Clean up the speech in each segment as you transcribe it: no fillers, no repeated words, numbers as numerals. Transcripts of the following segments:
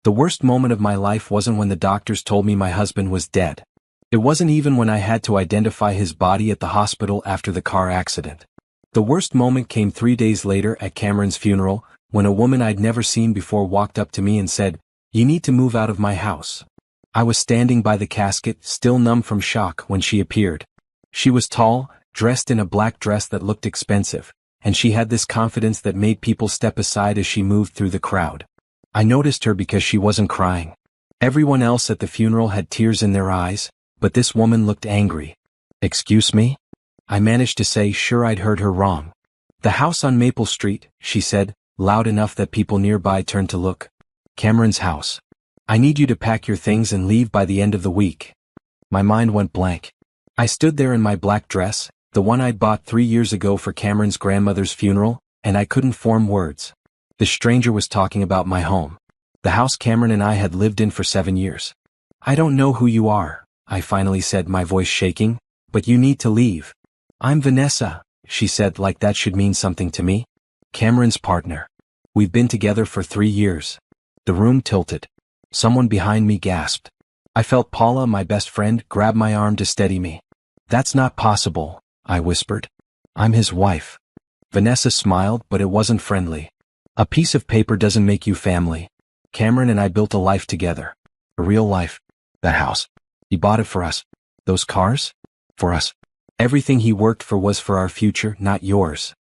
The worst moment of my life wasn't when the doctors told me my husband was dead. It wasn't even when I had to identify his body at the hospital after the car accident. The worst moment came 3 days later at Cameron's funeral, when a woman I'd never seen before walked up to me and said, "You need to move out of my house." I was standing by the casket, still numb from shock, when she appeared. She was tall, dressed in a black dress that looked expensive, and she had this confidence that made people step aside as she moved through the crowd. I noticed her because she wasn't crying. Everyone else at the funeral had tears in their eyes, but this woman looked angry. "Excuse me?" I managed to say, sure I'd heard her wrong. "The house on Maple Street," she said, loud enough that people nearby turned to look. "Cameron's house. I need you to pack your things and leave by the end of the week." My mind went blank. I stood there in my black dress, the one I'd bought 3 years ago for Cameron's grandmother's funeral, and I couldn't form words. The stranger was talking about my home. The house Cameron and I had lived in for 7 years. "I don't know who you are," I finally said, my voice shaking, "but you need to leave." "I'm Vanessa," she said, like that should mean something to me. "Cameron's partner. We've been together for 3 years. The room tilted. Someone behind me gasped. I felt Paula, my best friend, grab my arm to steady me. "That's not possible," I whispered. "I'm his wife." Vanessa smiled, but it wasn't friendly. "A piece of paper doesn't make you family. Cameron and I built a life together. A real life. That house. He bought it for us. Those cars? For us. Everything he worked for was for our future, not yours."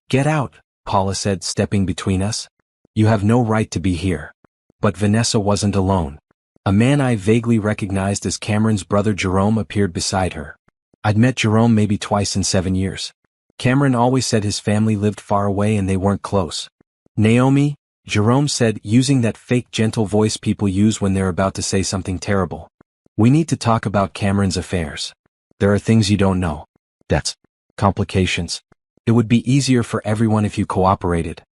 "Get out," Paula said, stepping between us. "You have no right to be here." But Vanessa wasn't alone. A man I vaguely recognized as Cameron's brother Jerome appeared beside her. I'd met Jerome maybe twice in 7 years. Cameron always said his family lived far away and they weren't close. "Naomi," Jerome said, using that fake gentle voice people use when they're about to say something terrible. "We need to talk about Cameron's affairs. There are things you don't know. Debts. Complications. It would be easier for everyone if you cooperated."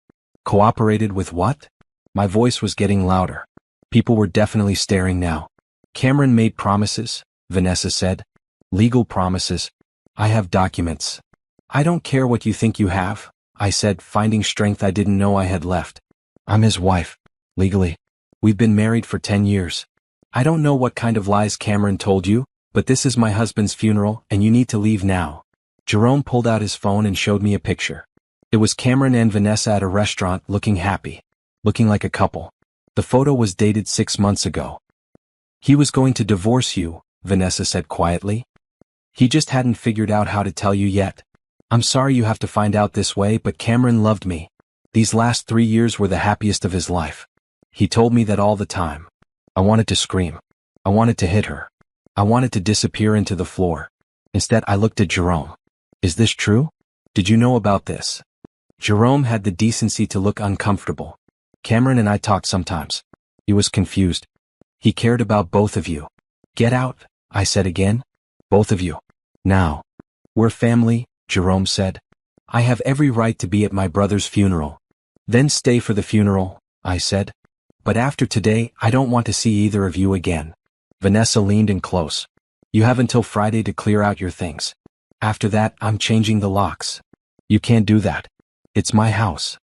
"Cooperated with what?" My voice was getting louder. People were definitely staring now. "Cameron made promises," Vanessa said. "Legal promises. I have documents." "I don't care what you think you have," I said, finding strength I didn't know I had left. "I'm his wife. Legally. We've been married for 10 years. I don't know what kind of lies Cameron told you, but this is my husband's funeral and you need to leave now." Jerome pulled out his phone and showed me a picture. It was Cameron and Vanessa at a restaurant, looking happy. Looking like a couple. The photo was dated 6 months ago. "He was going to divorce you," Vanessa said quietly. "He just hadn't figured out how to tell you yet. I'm sorry you have to find out this way, but Cameron loved me. These last 3 years were the happiest of his life. He told me that all the time. I wanted to scream. I wanted to hit her. I wanted to disappear into the floor. Instead, I looked at Jerome. "Is this true? Did you know about this?" Jerome had the decency to look uncomfortable. "Cameron and I talked sometimes." He was confused. "He cared about both of you." "Get out," I said again. "Both of you. Now." "We're family," Jerome said. "I have every right to be at my brother's funeral." "Then stay for the funeral," I said. "But after today, I don't want to see either of you again." Vanessa leaned in close. "You have until Friday to clear out your things. After that, I'm changing the locks." "You can't do that. It's my house."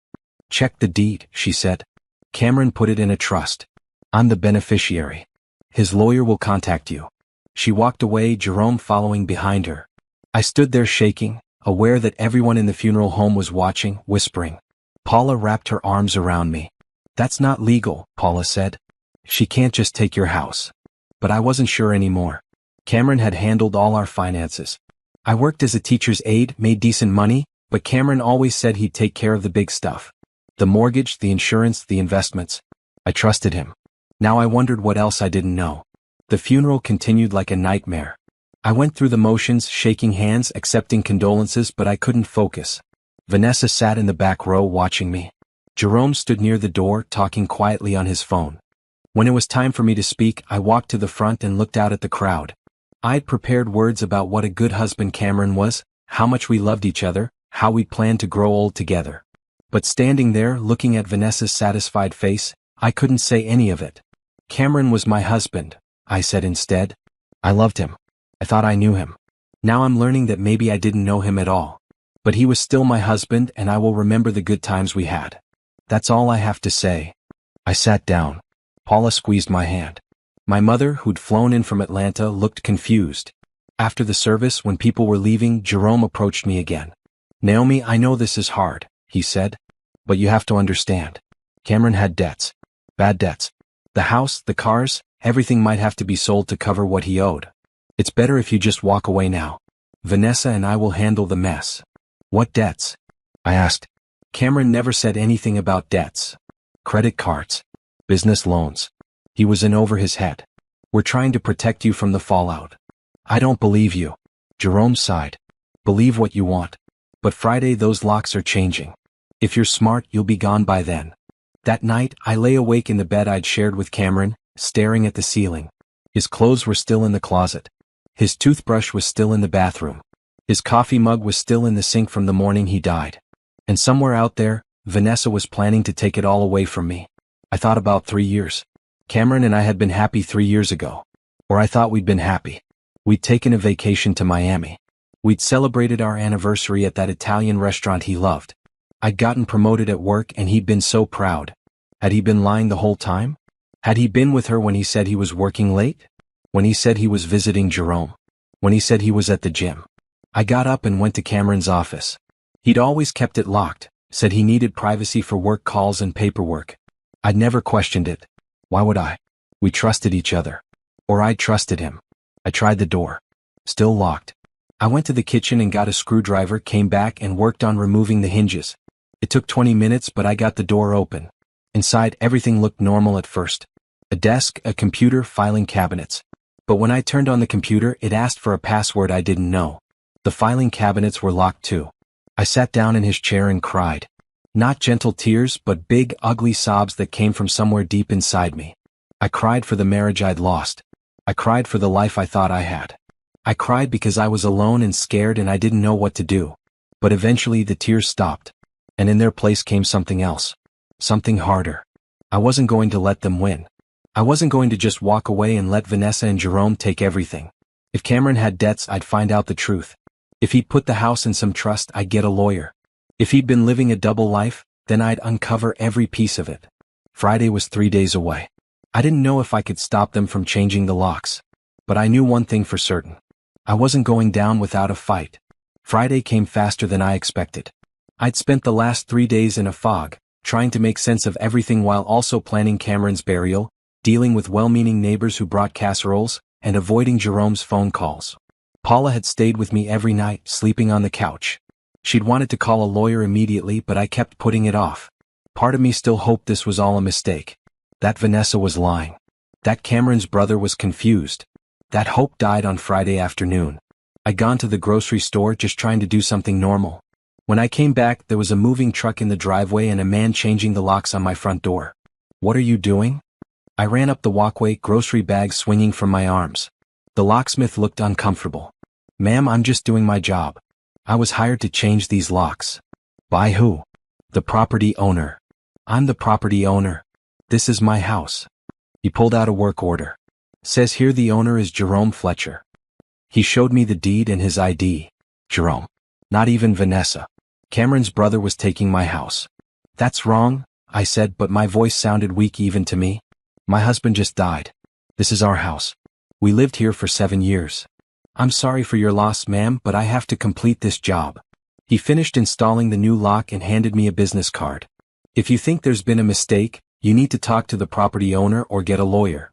"Check the deed," she said. "Cameron put it in a trust. I'm the beneficiary. His lawyer will contact you." She walked away, Jerome following behind her. I stood there shaking, aware that everyone in the funeral home was watching, whispering. Paula wrapped her arms around me. "That's not legal," Paula said. "She can't just take your house." But I wasn't sure anymore. Cameron had handled all our finances. I worked as a teacher's aide, made decent money, but Cameron always said he'd take care of the big stuff. The mortgage, the insurance, the investments. I trusted him. Now I wondered what else I didn't know. The funeral continued like a nightmare. I went through the motions, shaking hands, accepting condolences, but I couldn't focus. Vanessa sat in the back row watching me. Jerome stood near the door, talking quietly on his phone. When it was time for me to speak, I walked to the front and looked out at the crowd. I'd prepared words about what a good husband Cameron was, how much we loved each other, how we planned to grow old together. But standing there, looking at Vanessa's satisfied face, I couldn't say any of it. "Cameron was my husband," I said instead. "I loved him. I thought I knew him. Now I'm learning that maybe I didn't know him at all. But he was still my husband and I will remember the good times we had. That's all I have to say." I sat down. Paula squeezed my hand. My mother, who'd flown in from Atlanta, looked confused. After the service, when people were leaving, Jerome approached me again. "Naomi, I know this is hard," he said. "But you have to understand. Cameron had debts. Bad debts. The house, the cars, everything might have to be sold to cover what he owed. It's better if you just walk away now. Vanessa and I will handle the mess." "What debts?" I asked. Cameron never said anything about debts. Credit cards. Business loans. He was in over his head. "We're trying to protect you from the fallout." "I don't believe you." Jerome sighed. "Believe what you want. But Friday those locks are changing. If you're smart, you'll be gone by then." That night, I lay awake in the bed I'd shared with Cameron, staring at the ceiling. His clothes were still in the closet. His toothbrush was still in the bathroom. His coffee mug was still in the sink from the morning he died. And somewhere out there, Vanessa was planning to take it all away from me. I thought about 3 years. Cameron and I had been happy 3 years ago. Or I thought we'd been happy. We'd taken a vacation to Miami. We'd celebrated our anniversary at that Italian restaurant he loved. I'd gotten promoted at work and he'd been so proud. Had he been lying the whole time? Had he been with her when he said he was working late? When he said he was visiting Jerome? When he said he was at the gym? I got up and went to Cameron's office. He'd always kept it locked, said he needed privacy for work calls and paperwork. I'd never questioned it. Why would I? We trusted each other. Or I trusted him. I tried the door. Still locked. I went to the kitchen and got a screwdriver, came back and worked on removing the hinges. It took 20 minutes, but I got the door open. Inside, everything looked normal at first. A desk, a computer, filing cabinets. But when I turned on the computer, it asked for a password I didn't know. The filing cabinets were locked too. I sat down in his chair and cried. Not gentle tears, but big, ugly sobs that came from somewhere deep inside me. I cried for the marriage I'd lost. I cried for the life I thought I had. I cried because I was alone and scared and I didn't know what to do. But eventually the tears stopped. And in their place came something else. Something harder. I wasn't going to let them win. I wasn't going to just walk away and let Vanessa and Jerome take everything. If Cameron had debts, I'd find out the truth. If he'd put the house in some trust, I'd get a lawyer. If he'd been living a double life, then I'd uncover every piece of it. Friday was 3 days away. I didn't know if I could stop them from changing the locks. But I knew one thing for certain. I wasn't going down without a fight. Friday came faster than I expected. I'd spent the last 3 days in a fog, trying to make sense of everything while also planning Cameron's burial, dealing with well-meaning neighbors who brought casseroles, and avoiding Jerome's phone calls. Paula had stayed with me every night, sleeping on the couch. She'd wanted to call a lawyer immediately, but I kept putting it off. Part of me still hoped this was all a mistake. That Vanessa was lying. That Cameron's brother was confused. That hope died on Friday afternoon. I'd gone to the grocery store just trying to do something normal. When I came back, there was a moving truck in the driveway and a man changing the locks on my front door. "What are you doing?" I ran up the walkway, grocery bags swinging from my arms. The locksmith looked uncomfortable. "Ma'am, I'm just doing my job. I was hired to change these locks." "By who?" "The property owner." "I'm the property owner. This is my house." He pulled out a work order. "Says here the owner is Jerome Fletcher." He showed me the deed and his ID. Jerome. Not even Vanessa. Cameron's brother was taking my house. "That's wrong," I said, but my voice sounded weak even to me. "My husband just died. This is our house. We lived here for 7 years. I'm sorry for your loss, ma'am, but I have to complete this job." He finished installing the new lock and handed me a business card. "If you think there's been a mistake, you need to talk to the property owner or get a lawyer."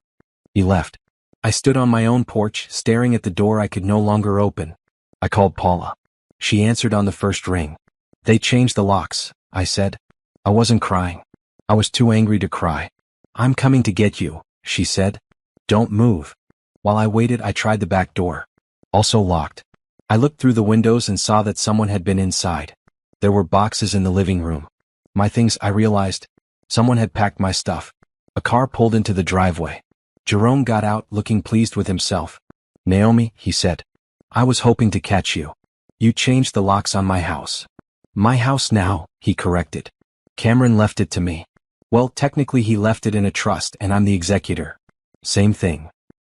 He left. I stood on my own porch, staring at the door I could no longer open. I called Paula. She answered on the first ring. "They changed the locks," I said. I wasn't crying. I was too angry to cry. "I'm coming to get you," she said. "Don't move." While I waited, I tried the back door. Also locked. I looked through the windows and saw that someone had been inside. There were boxes in the living room. My things, I realized. Someone had packed my stuff. A car pulled into the driveway. Jerome got out, looking pleased with himself. "Naomi," he said. "I was hoping to catch you. You changed the locks on my house." "My house now," he corrected. "Cameron left it to me." "Well, technically he left it in a trust and I'm the executor." "Same thing."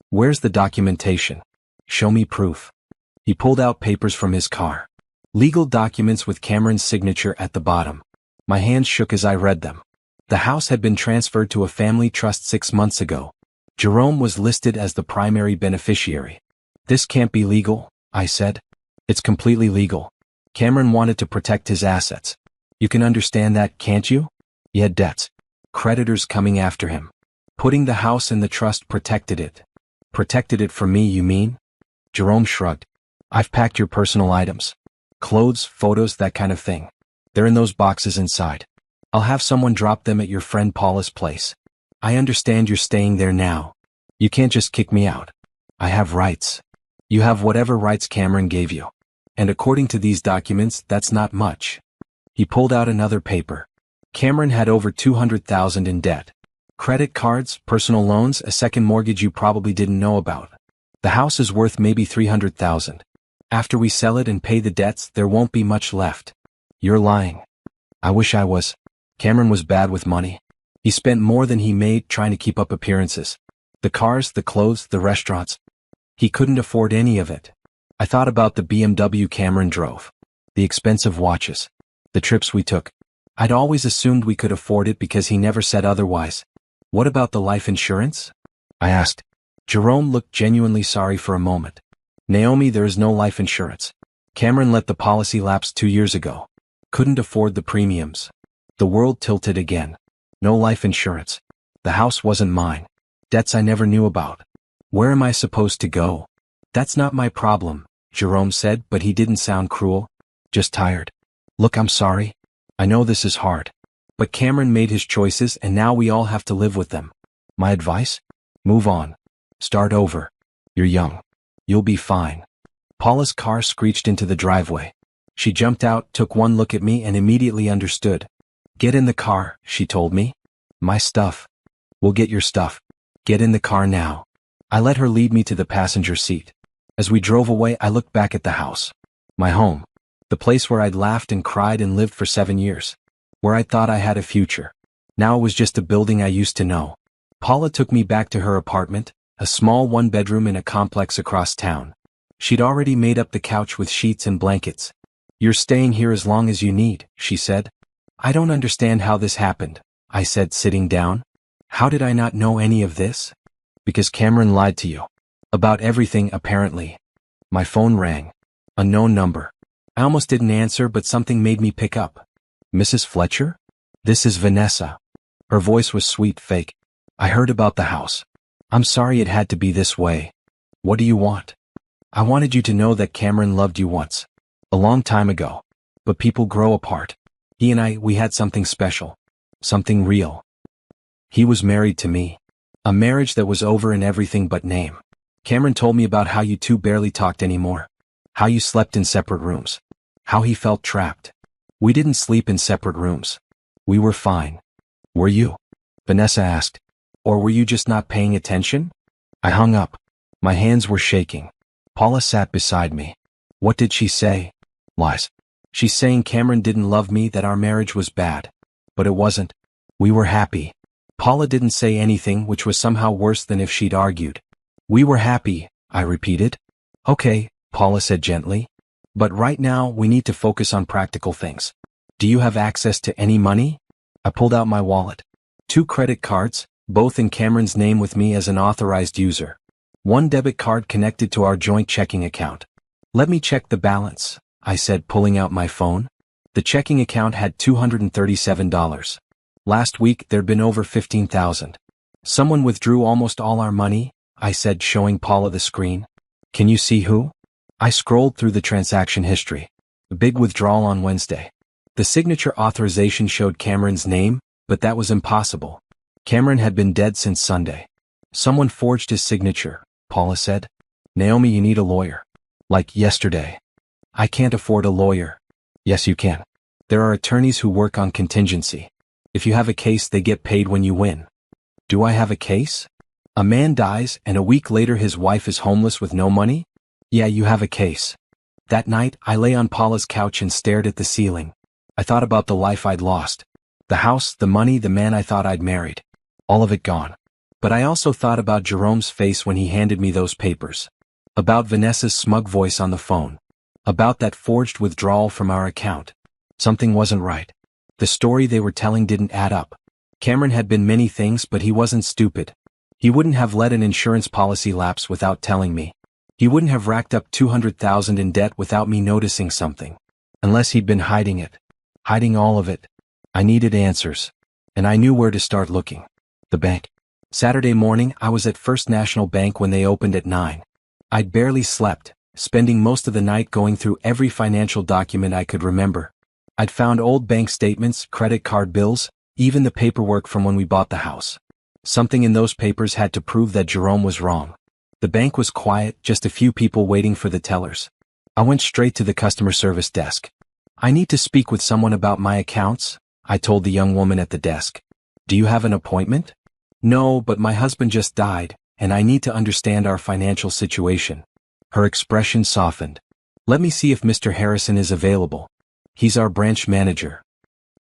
"Where's the documentation?" "Show me proof." He pulled out papers from his car. Legal documents with Cameron's signature at the bottom. My hands shook as I read them. The house had been transferred to a family trust 6 months ago. Jerome was listed as the primary beneficiary. This can't be legal, I said. It's completely legal. Cameron wanted to protect his assets. You can understand that, can't you? He had debts. Creditors coming after him. Putting the house in the trust protected it. Protected it from me, you mean? Jerome shrugged. I've packed your personal items. Clothes, photos, that kind of thing. They're in those boxes inside. I'll have someone drop them at your friend Paula's place. I understand you're staying there now. You can't just kick me out. I have rights. You have whatever rights Cameron gave you. And according to these documents, that's not much. He pulled out another paper. Cameron had over $200,000 in debt. Credit cards, personal loans, a second mortgage you probably didn't know about. The house is worth maybe $300,000. After we sell it and pay the debts, there won't be much left. You're lying. I wish I was. Cameron was bad with money. He spent more than he made trying to keep up appearances. The cars, the clothes, the restaurants. He couldn't afford any of it. I thought about the BMW Cameron drove. The expensive watches. The trips we took. I'd always assumed we could afford it because he never said otherwise. What about the life insurance? I asked. Jerome looked genuinely sorry for a moment. Naomi, there is no life insurance. Cameron let the policy lapse 2 years ago. Couldn't afford the premiums. The world tilted again. No life insurance. The house wasn't mine. Debts I never knew about. Where am I supposed to go? That's not my problem, Jerome said, but he didn't sound cruel. Just tired. Look, I'm sorry. I know this is hard. But Cameron made his choices and now we all have to live with them. My advice? Move on. Start over. You're young. You'll be fine. Paula's car screeched into the driveway. She jumped out, took one look at me and immediately understood. Get in the car, she told me. My stuff. We'll get your stuff. Get in the car now. I let her lead me to the passenger seat. As we drove away, I looked back at the house. My home. The place where I'd laughed and cried and lived for 7 years. Where I thought I had a future. Now it was just a building I used to know. Paula took me back to her apartment, a small one-bedroom in a complex across town. She'd already made up the couch with sheets and blankets. You're staying here as long as you need, she said. I don't understand how this happened, I said, sitting down. How did I not know any of this? Because Cameron lied to you. About everything, apparently. My phone rang. Unknown number. I almost didn't answer, but something made me pick up. Mrs. Fletcher? This is Vanessa. Her voice was sweet, fake. I heard about the house. I'm sorry it had to be this way. What do you want? I wanted you to know that Cameron loved you once. A long time ago. But people grow apart. He and we had something special. Something real. He was married to me. A marriage that was over in everything but name. Cameron told me about how you two barely talked anymore. How you slept in separate rooms. How he felt trapped. We didn't sleep in separate rooms. We were fine. Were you? Vanessa asked. Or were you just not paying attention? I hung up. My hands were shaking. Paula sat beside me. What did she say? Lies. She's saying Cameron didn't love me, that our marriage was bad. But it wasn't. We were happy. Paula didn't say anything, which was somehow worse than if she'd argued. We were happy, I repeated. Okay, Paula said gently. But right now, we need to focus on practical things. Do you have access to any money? I pulled out my wallet. 2 credit cards, both in Cameron's name with me as an authorized user. 1 debit card connected to our joint checking account. Let me check the balance, I said, pulling out my phone. The checking account had $237. Last week, there'd been over $15,000. Someone withdrew almost all our money, I said, showing Paula the screen. Can you see who? I scrolled through the transaction history. A big withdrawal on Wednesday. The signature authorization showed Cameron's name, but that was impossible. Cameron had been dead since Sunday. Someone forged his signature, Paula said. Naomi, you need a lawyer. Like yesterday. I can't afford a lawyer. Yes, you can. There are attorneys who work on contingency. If you have a case, they get paid when you win. Do I have a case? A man dies and a week later his wife is homeless with no money? Yeah, you have a case. That night, I lay on Paula's couch and stared at the ceiling. I thought about the life I'd lost. The house, the money, the man I thought I'd married. All of it gone. But I also thought about Jerome's face when he handed me those papers. About Vanessa's smug voice on the phone. About that forged withdrawal from our account. Something wasn't right. The story they were telling didn't add up. Cameron had been many things, but he wasn't stupid. He wouldn't have let an insurance policy lapse without telling me. He wouldn't have racked up $200,000 in debt without me noticing something. Unless he'd been hiding it. Hiding all of it. I needed answers. And I knew where to start looking. The bank. Saturday morning, I was at First National Bank when they opened at 9. I'd barely slept, spending most of the night going through every financial document I could remember. I'd found old bank statements, credit card bills, even the paperwork from when we bought the house. Something in those papers had to prove that Jerome was wrong. The bank was quiet, just a few people waiting for the tellers. I went straight to the customer service desk. "I need to speak with someone about my accounts," I told the young woman at the desk. "Do you have an appointment?" "No, but my husband just died, and I need to understand our financial situation." Her expression softened. "Let me see if Mr. Harrison is available. He's our branch manager."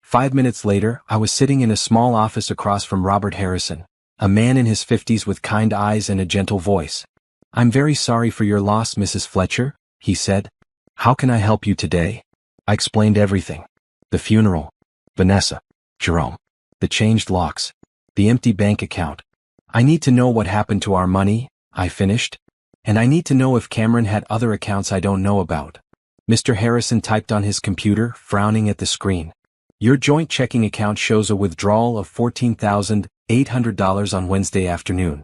5 minutes later, I was sitting in a small office across from Robert Harrison, a man in his 50s with kind eyes and a gentle voice. "I'm very sorry for your loss, Mrs. Fletcher," he said. "How can I help you today?" I explained everything. The funeral, Vanessa, Jerome, the changed locks, the empty bank account. "I need to know what happened to our money," I finished. "And I need to know if Cameron had other accounts I don't know about." Mr. Harrison typed on his computer, frowning at the screen. "Your joint checking account shows a withdrawal of $14,800 on Wednesday afternoon.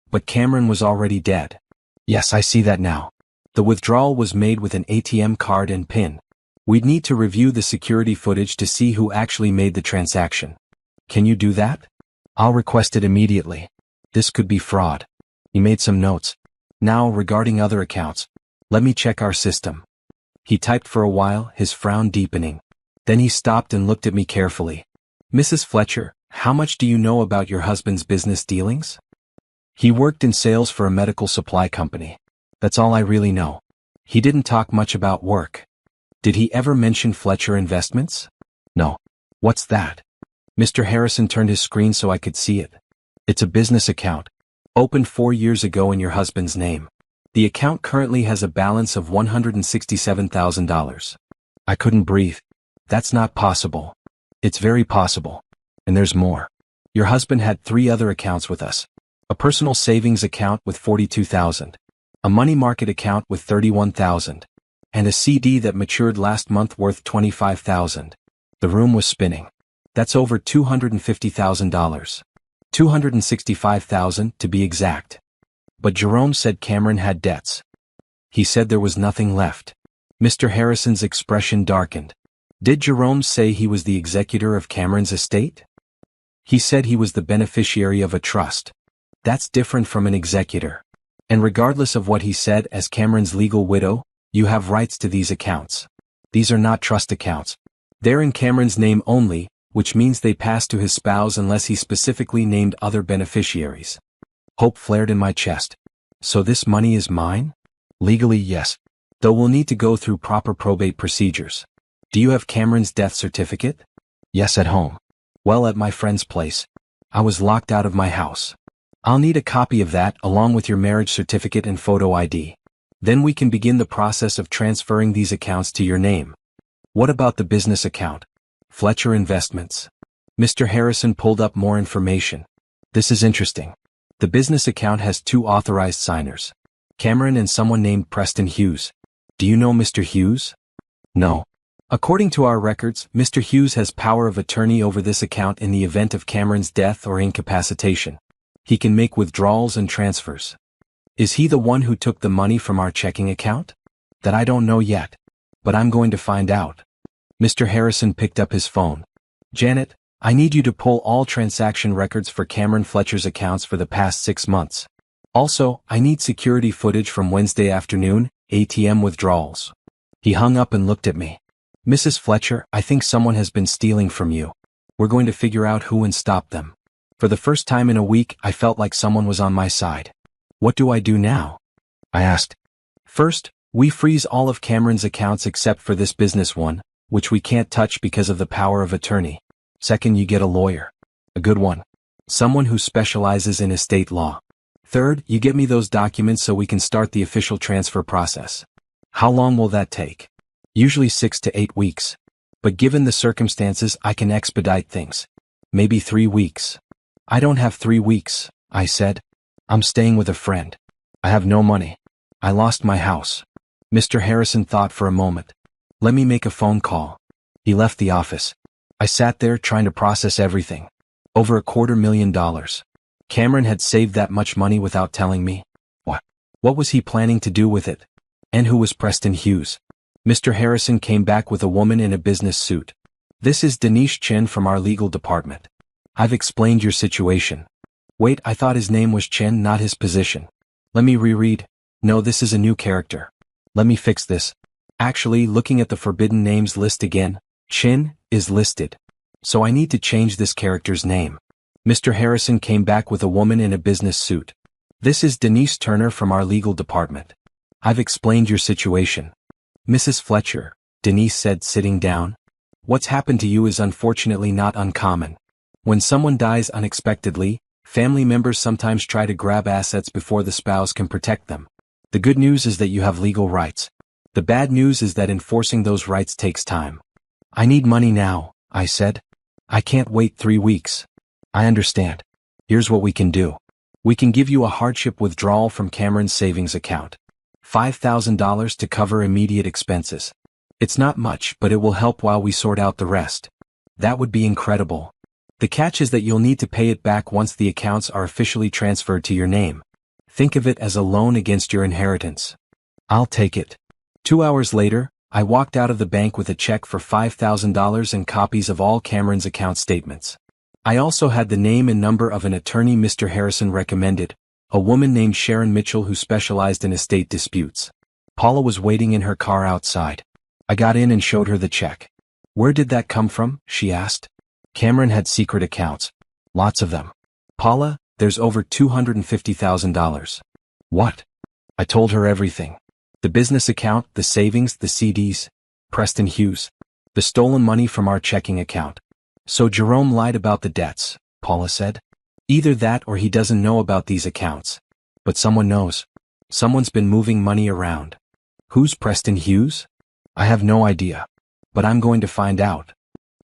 But Cameron was already dead." "Yes, I see that now. The withdrawal was made with an ATM card and PIN. We'd need to review the security footage to see who actually made the transaction." "Can you do that?" "I'll request it immediately. This could be fraud." He made some notes. "Now, regarding other accounts, let me check our system." He typed for a while, his frown deepening. Then he stopped and looked at me carefully. "Mrs. Fletcher, how much do you know about your husband's business dealings?" "He worked in sales for a medical supply company. That's all I really know." He didn't talk much about work. "Did he ever mention Fletcher Investments?" "No." "What's that?" Mr. Harrison turned his screen so I could see it. "It's a business account. Opened 4 years ago in your husband's name. The account currently has a balance of $167,000. I couldn't breathe. "That's not possible." "It's very possible. And there's more. Your husband had 3 other accounts with us. A personal savings account with $42,000. A money market account with $31,000. And a CD that matured last month worth $25,000. The room was spinning. "That's over $250,000. $265,000 to be exact." "But Jerome said Cameron had debts." "He said there was nothing left." Mr. Harrison's expression darkened. "Did Jerome say he was the executor of Cameron's estate?" "He said he was the beneficiary of a trust. That's different from an executor. And regardless of what he said, as Cameron's legal widow, you have rights to these accounts. These are not trust accounts. They're in Cameron's name only, which means they pass to his spouse unless he specifically named other beneficiaries." Hope flared in my chest. "So this money is mine?" "Legally, yes. Though we'll need to go through proper probate procedures." "Do you have Cameron's death certificate?" "Yes, at home." "Well, at my friend's place. I was locked out of my house. I'll need a copy of that along with your marriage certificate and photo ID. Then we can begin the process of transferring these accounts to your name." "What about the business account? Fletcher Investments?" Mr. Harrison pulled up more information. "This is interesting. The business account has 2 authorized signers. Cameron and someone named Preston Hughes. Do you know Mr. Hughes?" "No." "According to our records, Mr. Hughes has power of attorney over this account in the event of Cameron's death or incapacitation. He can make withdrawals and transfers." "Is he the one who took the money from our checking account?" "That I don't know yet. But I'm going to find out." Mr. Harrison picked up his phone. "Janet, I need you to pull all transaction records for Cameron Fletcher's accounts for the past 6 months. Also, I need security footage from Wednesday afternoon, ATM withdrawals." He hung up and looked at me. "Mrs. Fletcher, I think someone has been stealing from you. We're going to figure out who and stop them." For the first time in a week, I felt like someone was on my side. "What do I do now?" I asked. "First, we freeze all of Cameron's accounts except for this business one, which we can't touch because of the power of attorney. Second, you get a lawyer. A good one. Someone who specializes in estate law. Third, you get me those documents so we can start the official transfer process." "How long will that take?" "Usually 6 to 8 weeks. But given the circumstances, I can expedite things. Maybe 3 weeks. I don't have 3 weeks, I said. I'm staying with a friend. I have no money. I lost my house. Mr. Harrison thought for a moment. Let me make a phone call. He left the office. I sat there trying to process everything. Over $250,000. Cameron had saved that much money without telling me. What was he planning to do with it? And who was Preston Hughes? Mr. Harrison came back with a woman in a business suit. This is Denise Chen from our legal department. I've explained your situation. Wait, I thought his name was Chen, not his position. Let me reread. No, this is a new character. Let me fix this. Actually, looking at the forbidden names list again, Chen is listed. So I need to change this character's name. Mr. Harrison came back with a woman in a business suit. This is Denise Turner from our legal department. I've explained your situation. Mrs. Fletcher, Denise said, sitting down. What's happened to you is unfortunately not uncommon. When someone dies unexpectedly, family members sometimes try to grab assets before the spouse can protect them. The good news is that you have legal rights. The bad news is that enforcing those rights takes time. I need money now, I said. I can't wait 3 weeks. I understand. Here's what we can do. We can give you a hardship withdrawal from Cameron's savings account. $5,000 to cover immediate expenses. It's not much, but it will help while we sort out the rest. That would be incredible. The catch is that you'll need to pay it back once the accounts are officially transferred to your name. Think of it as a loan against your inheritance. I'll take it. 2 hours later, I walked out of the bank with a check for $5,000 and copies of all Cameron's account statements. I also had the name and number of an attorney Mr. Harrison recommended, a woman named Sharon Mitchell who specialized in estate disputes. Paula was waiting in her car outside. I got in and showed her the check. Where did that come from? She asked. Cameron had secret accounts. Lots of them. Paula, there's over $250,000. What? I told her everything. The business account, the savings, the CDs. Preston Hughes. The stolen money from our checking account. So Jerome lied about the debts, Paula said. Either that or he doesn't know about these accounts. But someone knows. Someone's been moving money around. Who's Preston Hughes? I have no idea. But I'm going to find out.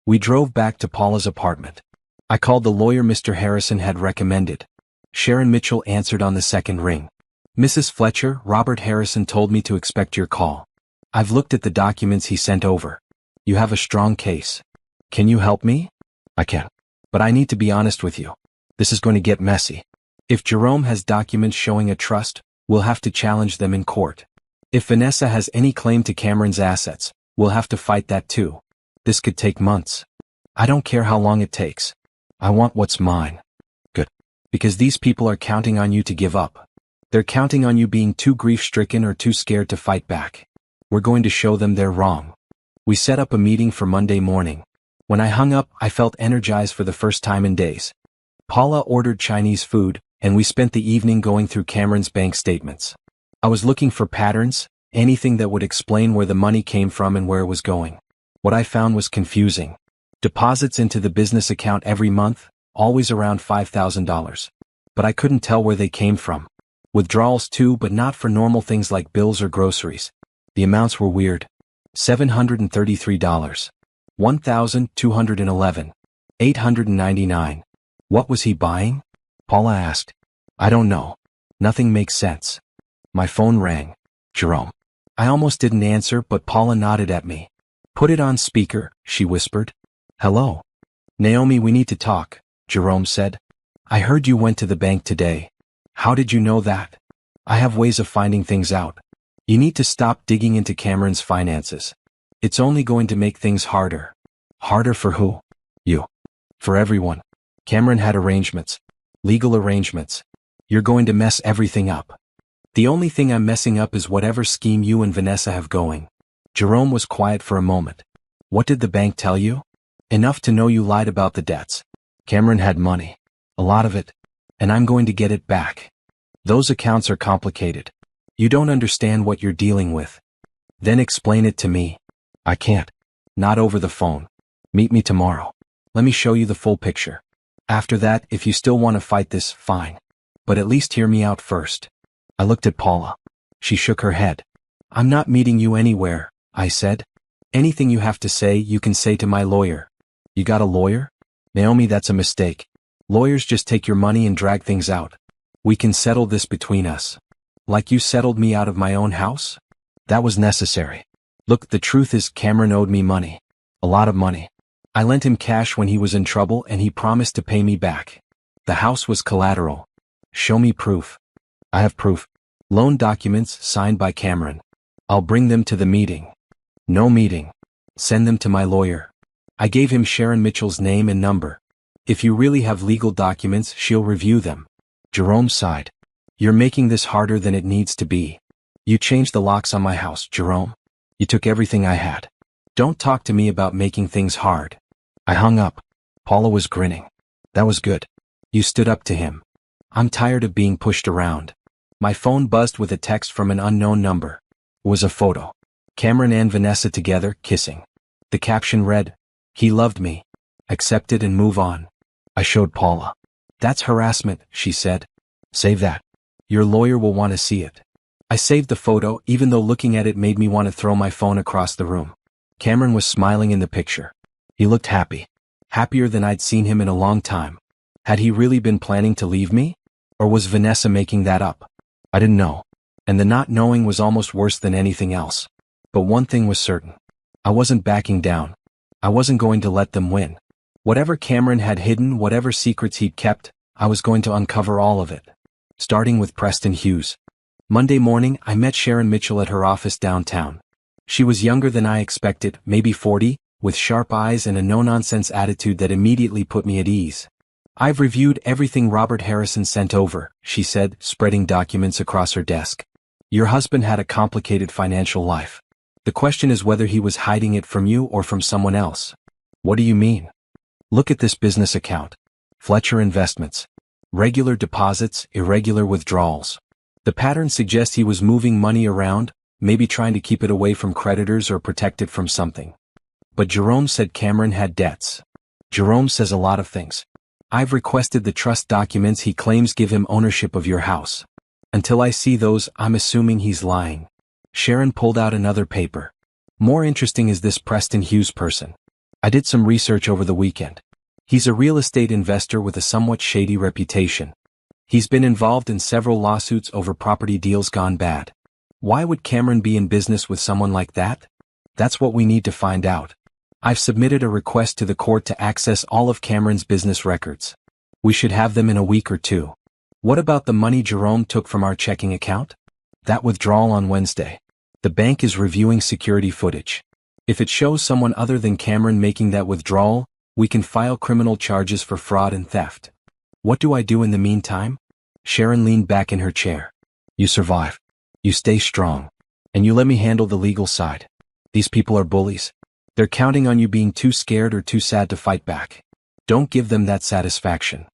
We drove back to Paula's apartment. I called the lawyer Mr. Harrison had recommended. Sharon Mitchell answered on the second ring. Mrs. Fletcher, Robert Harrison told me to expect your call. I've looked at the documents he sent over. You have a strong case. Can you help me? I can. But I need to be honest with you. This is going to get messy. If Jerome has documents showing a trust, we'll have to challenge them in court. If Vanessa has any claim to Cameron's assets, we'll have to fight that too. This could take months. I don't care how long it takes. I want what's mine. Good. Because these people are counting on you to give up. They're counting on you being too grief-stricken or too scared to fight back. We're going to show them they're wrong. We set up a meeting for Monday morning. When I hung up, I felt energized for the first time in days. Paula ordered Chinese food, and we spent the evening going through Cameron's bank statements. I was looking for patterns, anything that would explain where the money came from and where it was going. What I found was confusing. Deposits into the business account every month, always around $5,000. But I couldn't tell where they came from. Withdrawals too, but not for normal things like bills or groceries. The amounts were weird. $733. $1,211. $899. What was he buying? Paula asked. I don't know. Nothing makes sense. My phone rang. Jerome. I almost didn't answer, but Paula nodded at me. Put it on speaker, she whispered. Hello. Naomi, we need to talk, Jerome said. I heard you went to the bank today. How did you know that? I have ways of finding things out. You need to stop digging into Cameron's finances. It's only going to make things harder. Harder for who? You. For everyone. Cameron had arrangements. Legal arrangements. You're going to mess everything up. The only thing I'm messing up is whatever scheme you and Vanessa have going. Jerome was quiet for a moment. What did the bank tell you? Enough to know you lied about the debts. Cameron had money. A lot of it. And I'm going to get it back. Those accounts are complicated. You don't understand what you're dealing with. Then explain it to me. I can't. Not over the phone. Meet me tomorrow. Let me show you the full picture. After that, if you still want to fight this, fine. But at least hear me out first. I looked at Paula. She shook her head. I'm not meeting you anywhere, I said. Anything you have to say, you can say to my lawyer. You got a lawyer? Naomi, that's a mistake. Lawyers just take your money and drag things out. We can settle this between us. Like you settled me out of my own house? That was necessary. Look, the truth is Cameron owed me money. A lot of money. I lent him cash when he was in trouble and he promised to pay me back. The house was collateral. Show me proof. I have proof. Loan documents signed by Cameron. I'll bring them to the meeting. No meeting. Send them to my lawyer. I gave him Sharon Mitchell's name and number. If you really have legal documents, she'll review them. Jerome sighed. You're making this harder than it needs to be. You changed the locks on my house, Jerome. You took everything I had. Don't talk to me about making things hard. I hung up. Paula was grinning. That was good. You stood up to him. I'm tired of being pushed around. My phone buzzed with a text from an unknown number. It was a photo. Cameron and Vanessa together, kissing. The caption read, "He loved me. Accept it and move on." I showed Paula. That's harassment, she said. Save that. Your lawyer will want to see it. I saved the photo, even though looking at it made me want to throw my phone across the room. Cameron was smiling in the picture. He looked happy. Happier than I'd seen him in a long time. Had he really been planning to leave me? Or was Vanessa making that up? I didn't know. And the not knowing was almost worse than anything else. But one thing was certain. I wasn't backing down. I wasn't going to let them win. Whatever Cameron had hidden, whatever secrets he'd kept, I was going to uncover all of it. Starting with Preston Hughes. Monday morning, I met Sharon Mitchell at her office downtown. She was younger than I expected, maybe 40, with sharp eyes and a no-nonsense attitude that immediately put me at ease. I've reviewed everything Robert Harrison sent over, she said, spreading documents across her desk. Your husband had a complicated financial life. The question is whether he was hiding it from you or from someone else. What do you mean? Look at this business account. Fletcher Investments. Regular deposits, irregular withdrawals. The pattern suggests he was moving money around, maybe trying to keep it away from creditors or protect it from something. But Jerome said Cameron had debts. Jerome says a lot of things. I've requested the trust documents he claims give him ownership of your house. Until I see those, I'm assuming he's lying. Sharon pulled out another paper. More interesting is this Preston Hughes person. I did some research over the weekend. He's a real estate investor with a somewhat shady reputation. He's been involved in several lawsuits over property deals gone bad. Why would Cameron be in business with someone like that? That's what we need to find out. I've submitted a request to the court to access all of Cameron's business records. We should have them in a week or two. What about the money Jerome took from our checking account? That withdrawal on Wednesday. The bank is reviewing security footage. If it shows someone other than Cameron making that withdrawal, we can file criminal charges for fraud and theft. What do I do in the meantime? Sharon leaned back in her chair. You survive. You stay strong. And you let me handle the legal side. These people are bullies. They're counting on you being too scared or too sad to fight back. Don't give them that satisfaction.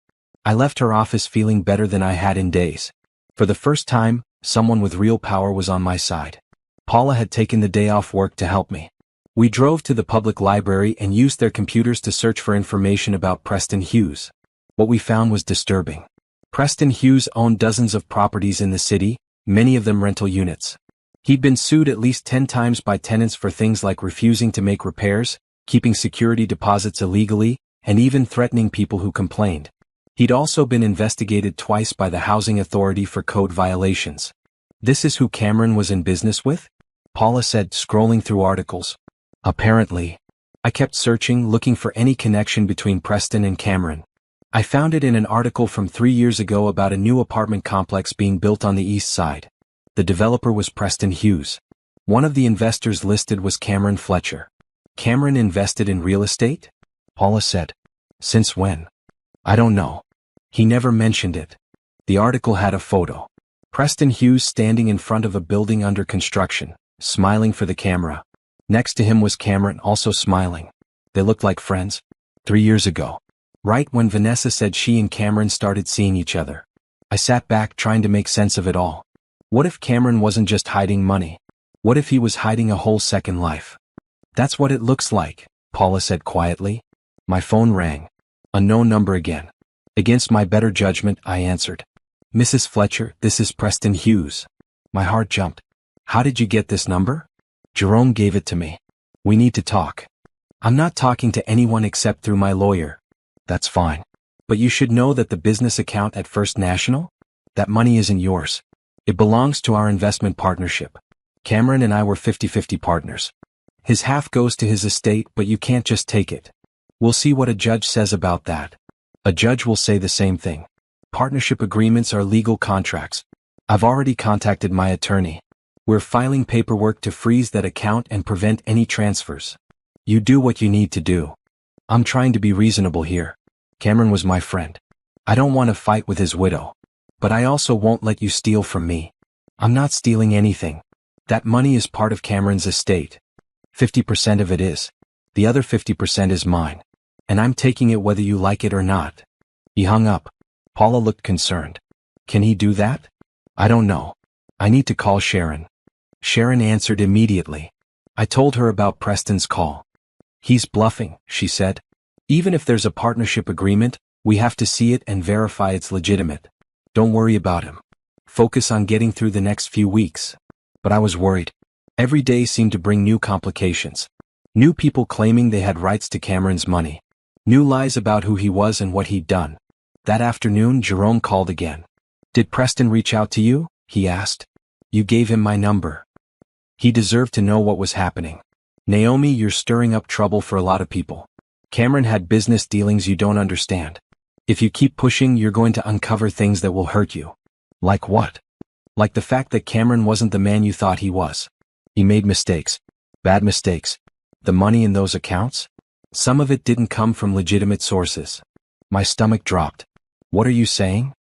I left her office feeling better than I had in days. For the first time, someone with real power was on my side. Paula had taken the day off work to help me. We drove to the public library and used their computers to search for information about Preston Hughes. What we found was disturbing. Preston Hughes owned dozens of properties in the city, many of them rental units. He'd been sued at least 10 times by tenants for things like refusing to make repairs, keeping security deposits illegally, and even threatening people who complained. He'd also been investigated twice by the Housing Authority for code violations. This is who Cameron was in business with? Paula said, scrolling through articles. Apparently. I kept searching, looking for any connection between Preston and Cameron. I found it in an article from 3 years ago about a new apartment complex being built on the east side. The developer was Preston Hughes. One of the investors listed was Cameron Fletcher. Cameron invested in real estate? Paula said. Since when? I don't know. He never mentioned it. The article had a photo. Preston Hughes standing in front of a building under construction, smiling for the camera. Next to him was Cameron, also smiling. They looked like friends. 3 years ago. Right when Vanessa said she and Cameron started seeing each other. I sat back trying to make sense of it all. What if Cameron wasn't just hiding money? What if he was hiding a whole second life? That's what it looks like, Paula said quietly. My phone rang. Unknown number again. Against my better judgment, I answered. Mrs. Fletcher, this is Preston Hughes. My heart jumped. How did you get this number? Jerome gave it to me. We need to talk. I'm not talking to anyone except through my lawyer. That's fine. But you should know that the business account at First National? That money isn't yours. It belongs to our investment partnership. Cameron and I were 50-50 partners. His half goes to his estate, but you can't just take it. We'll see what a judge says about that. A judge will say the same thing. Partnership agreements are legal contracts. I've already contacted my attorney. We're filing paperwork to freeze that account and prevent any transfers. You do what you need to do. I'm trying to be reasonable here. Cameron was my friend. I don't want to fight with his widow. But I also won't let you steal from me. I'm not stealing anything. That money is part of Cameron's estate. 50% of it is. The other 50% is mine. And I'm taking it whether you like it or not. He hung up. Paula looked concerned. Can he do that? I don't know. I need to call Sharon. Sharon answered immediately. I told her about Preston's call. He's bluffing, she said. Even if there's a partnership agreement, we have to see it and verify it's legitimate. Don't worry about him. Focus on getting through the next few weeks. But I was worried. Every day seemed to bring new complications. New people claiming they had rights to Cameron's money. New lies about who he was and what he'd done. That afternoon, Jerome called again. Did Preston reach out to you? He asked. You gave him my number. He deserved to know what was happening. Naomi, you're stirring up trouble for a lot of people. Cameron had business dealings you don't understand. If you keep pushing, you're going to uncover things that will hurt you. Like what? Like the fact that Cameron wasn't the man you thought he was. He made mistakes. Bad mistakes. The money in those accounts? Some of it didn't come from legitimate sources. My stomach dropped. What are you saying?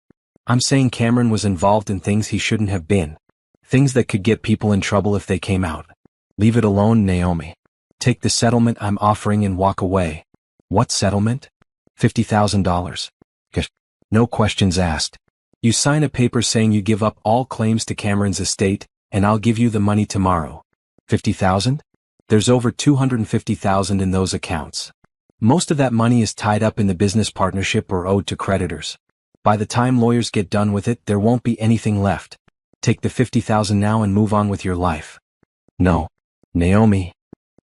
I'm saying Cameron was involved in things he shouldn't have been. Things that could get people in trouble if they came out. Leave it alone, Naomi. Take the settlement I'm offering and walk away. What settlement? $50,000. No questions asked. You sign a paper saying you give up all claims to Cameron's estate, and I'll give you the money tomorrow. 50,000? There's over 250,000 in those accounts. Most of that money is tied up in the business partnership or owed to creditors. By the time lawyers get done with it, there won't be anything left. Take the 50,000 now and move on with your life. No. Naomi.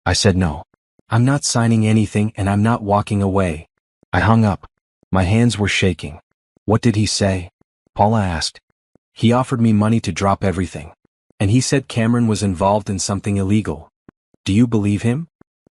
I said no. I'm not signing anything and I'm not walking away. I hung up. My hands were shaking. What did he say? Paula asked. He offered me money to drop everything. And he said Cameron was involved in something illegal. Do you believe him?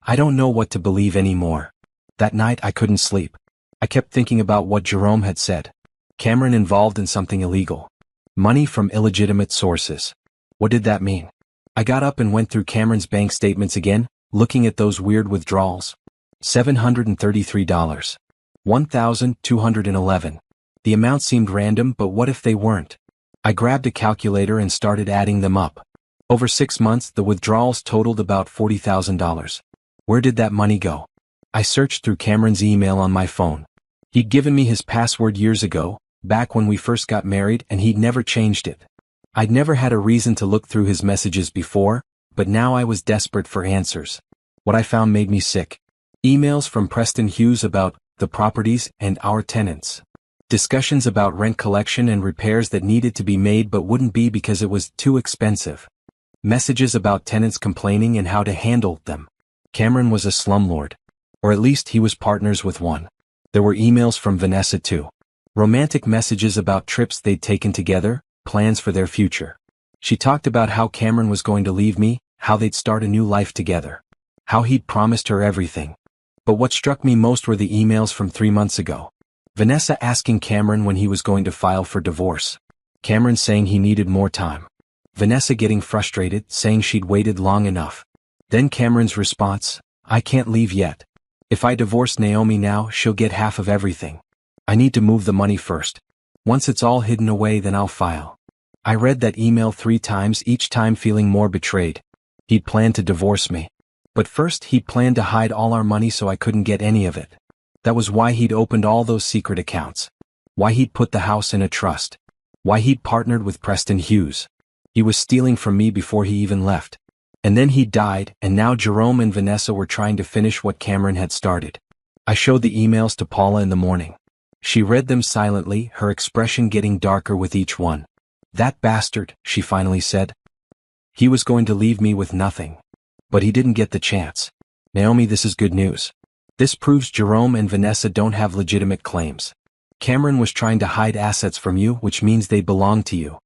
I don't know what to believe anymore. That night I couldn't sleep. I kept thinking about what Jerome had said. Cameron involved in something illegal. Money from illegitimate sources. What did that mean? I got up and went through Cameron's bank statements again, looking at those weird withdrawals. $733. $1,211. The amount seemed random, but what if they weren't? I grabbed a calculator and started adding them up. Over 6 months, the withdrawals totaled about $40,000. Where did that money go? I searched through Cameron's email on my phone. He'd given me his password years ago, back when we first got married, and he'd never changed it. I'd never had a reason to look through his messages before, but now I was desperate for answers. What I found made me sick. Emails from Preston Hughes about the properties and our tenants. Discussions about rent collection and repairs that needed to be made but wouldn't be because it was too expensive. Messages about tenants complaining and how to handle them. Cameron was a slumlord. Or at least he was partners with one. There were emails from Vanessa too. Romantic messages about trips they'd taken together, plans for their future. She talked about how Cameron was going to leave me, how they'd start a new life together. How he'd promised her everything. But what struck me most were the emails from 3 months ago. Vanessa asking Cameron when he was going to file for divorce. Cameron saying he needed more time. Vanessa getting frustrated, saying she'd waited long enough. Then Cameron's response, I can't leave yet. If I divorce Naomi now, she'll get half of everything. I need to move the money first. Once it's all hidden away, then I'll file. I read that email 3 times, each time feeling more betrayed. He'd planned to divorce me. But first he'd planned to hide all our money so I couldn't get any of it. That was why he'd opened all those secret accounts. Why he'd put the house in a trust. Why he'd partnered with Preston Hughes. He was stealing from me before he even left. And then he died, and now Jerome and Vanessa were trying to finish what Cameron had started. I showed the emails to Paula in the morning. She read them silently, her expression getting darker with each one. That bastard, she finally said. He was going to leave me with nothing. But he didn't get the chance. Naomi, this is good news. This proves Jerome and Vanessa don't have legitimate claims. Cameron was trying to hide assets from you, which means they belong to you.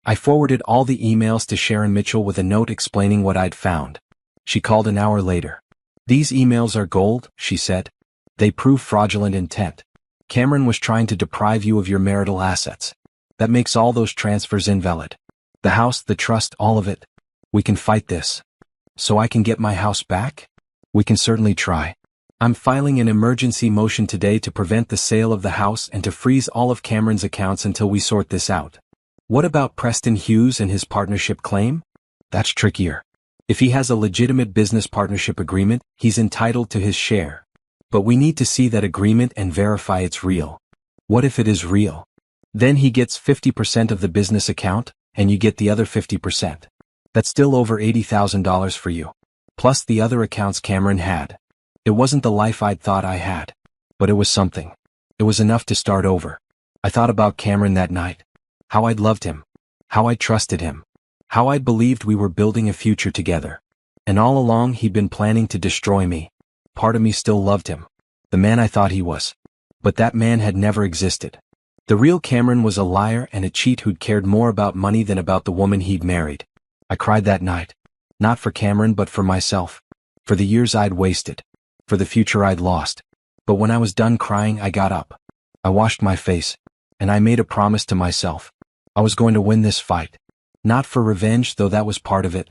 I forwarded all the emails to Sharon Mitchell with a note explaining what I'd found. She called an hour later. These emails are gold, she said. They prove fraudulent intent. Cameron was trying to deprive you of your marital assets. That makes all those transfers invalid. The house, the trust, all of it. We can fight this. So I can get my house back? We can certainly try. I'm filing an emergency motion today to prevent the sale of the house and to freeze all of Cameron's accounts until we sort this out. What about Preston Hughes and his partnership claim? That's trickier. If he has a legitimate business partnership agreement, he's entitled to his share. But we need to see that agreement and verify it's real. What if it is real? Then he gets 50% of the business account, and you get the other 50%. That's still over $80,000 for you. Plus the other accounts Cameron had. It wasn't the life I'd thought I had. But it was something. It was enough to start over. I thought about Cameron that night. How I'd loved him. How I trusted him. How I'd believed we were building a future together. And all along he'd been planning to destroy me. Part of me still loved him. The man I thought he was. But that man had never existed. The real Cameron was a liar and a cheat who'd cared more about money than about the woman he'd married. I cried that night. Not for Cameron but for myself. For the years I'd wasted. For the future I'd lost. But when I was done crying, I got up. I washed my face. And I made a promise to myself. I was going to win this fight. Not for revenge, though that was part of it.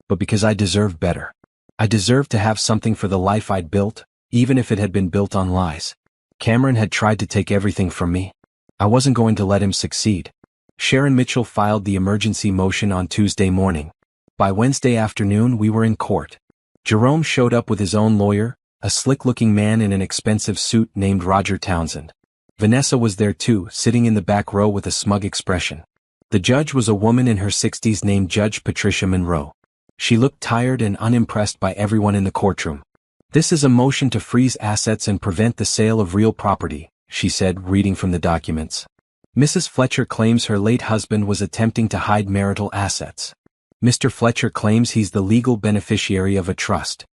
But because I deserved better. I deserved to have something for the life I'd built, even if it had been built on lies. Cameron had tried to take everything from me. I wasn't going to let him succeed. Sharon Mitchell filed the emergency motion on Tuesday morning. By Wednesday afternoon we were in court. Jerome showed up with his own lawyer, a slick-looking man in an expensive suit named Roger Townsend. Vanessa was there too, sitting in the back row with a smug expression. The judge was a woman in her 60s named Judge Patricia Monroe. She looked tired and unimpressed by everyone in the courtroom. This is a motion to freeze assets and prevent the sale of real property, she said, reading from the documents. Mrs. Fletcher claims her late husband was attempting to hide marital assets. Mr. Fletcher claims he's the legal beneficiary of a trust.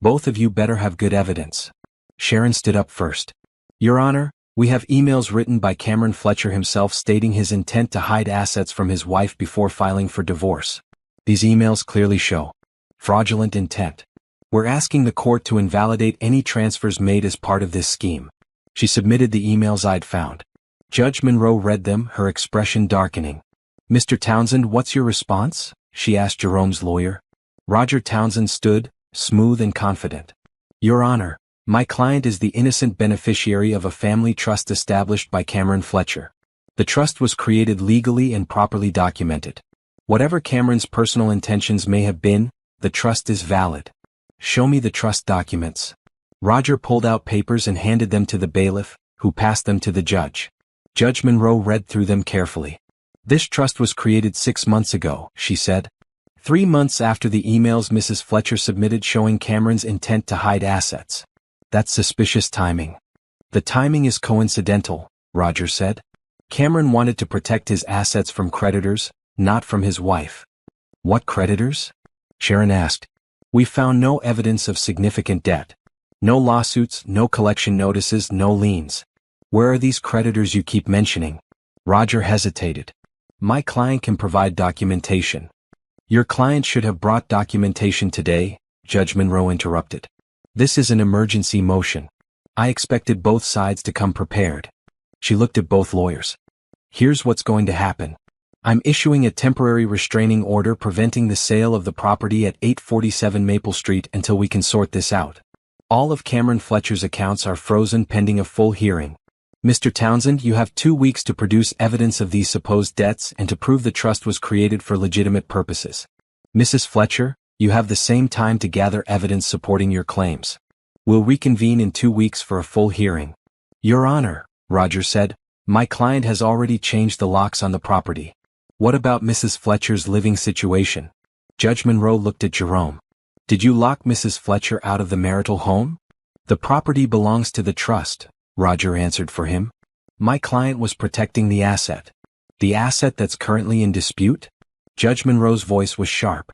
Both of you better have good evidence. Sharon stood up first. Your Honor, we have emails written by Cameron Fletcher himself stating his intent to hide assets from his wife before filing for divorce. These emails clearly show fraudulent intent. We're asking the court to invalidate any transfers made as part of this scheme. She submitted the emails I'd found. Judge Monroe read them, her expression darkening. Mr. Townsend, what's your response? She asked Jerome's lawyer. Roger Townsend stood, smooth and confident. Your Honor, my client is the innocent beneficiary of a family trust established by Cameron Fletcher. The trust was created legally and properly documented. Whatever Cameron's personal intentions may have been, the trust is valid. Show me the trust documents. Roger pulled out papers and handed them to the bailiff, who passed them to the judge. Judge Monroe read through them carefully. This trust was created 6 months ago, she said. 3 months after the emails Mrs. Fletcher submitted showing Cameron's intent to hide assets. That's suspicious timing. The timing is coincidental, Roger said. Cameron wanted to protect his assets from creditors, not from his wife. What creditors? Sharon asked. We found no evidence of significant debt. No lawsuits, no collection notices, no liens. Where are these creditors you keep mentioning? Roger hesitated. My client can provide documentation. Your client should have brought documentation today, Judge Monroe interrupted. This is an emergency motion. I expected both sides to come prepared. She looked at both lawyers. Here's what's going to happen. I'm issuing a temporary restraining order preventing the sale of the property at 847 Maple Street until we can sort this out. All of Cameron Fletcher's accounts are frozen pending a full hearing. Mr. Townsend, you have 2 weeks to produce evidence of these supposed debts and to prove the trust was created for legitimate purposes. Mrs. Fletcher, you have the same time to gather evidence supporting your claims. We'll reconvene in 2 weeks for a full hearing. Your Honor, Roger said, my client has already changed the locks on the property. What about Mrs. Fletcher's living situation? Judge Monroe looked at Jerome. Did you lock Mrs. Fletcher out of the marital home? The property belongs to the trust, Roger answered for him. My client was protecting the asset. The asset that's currently in dispute? Judge Monroe's voice was sharp.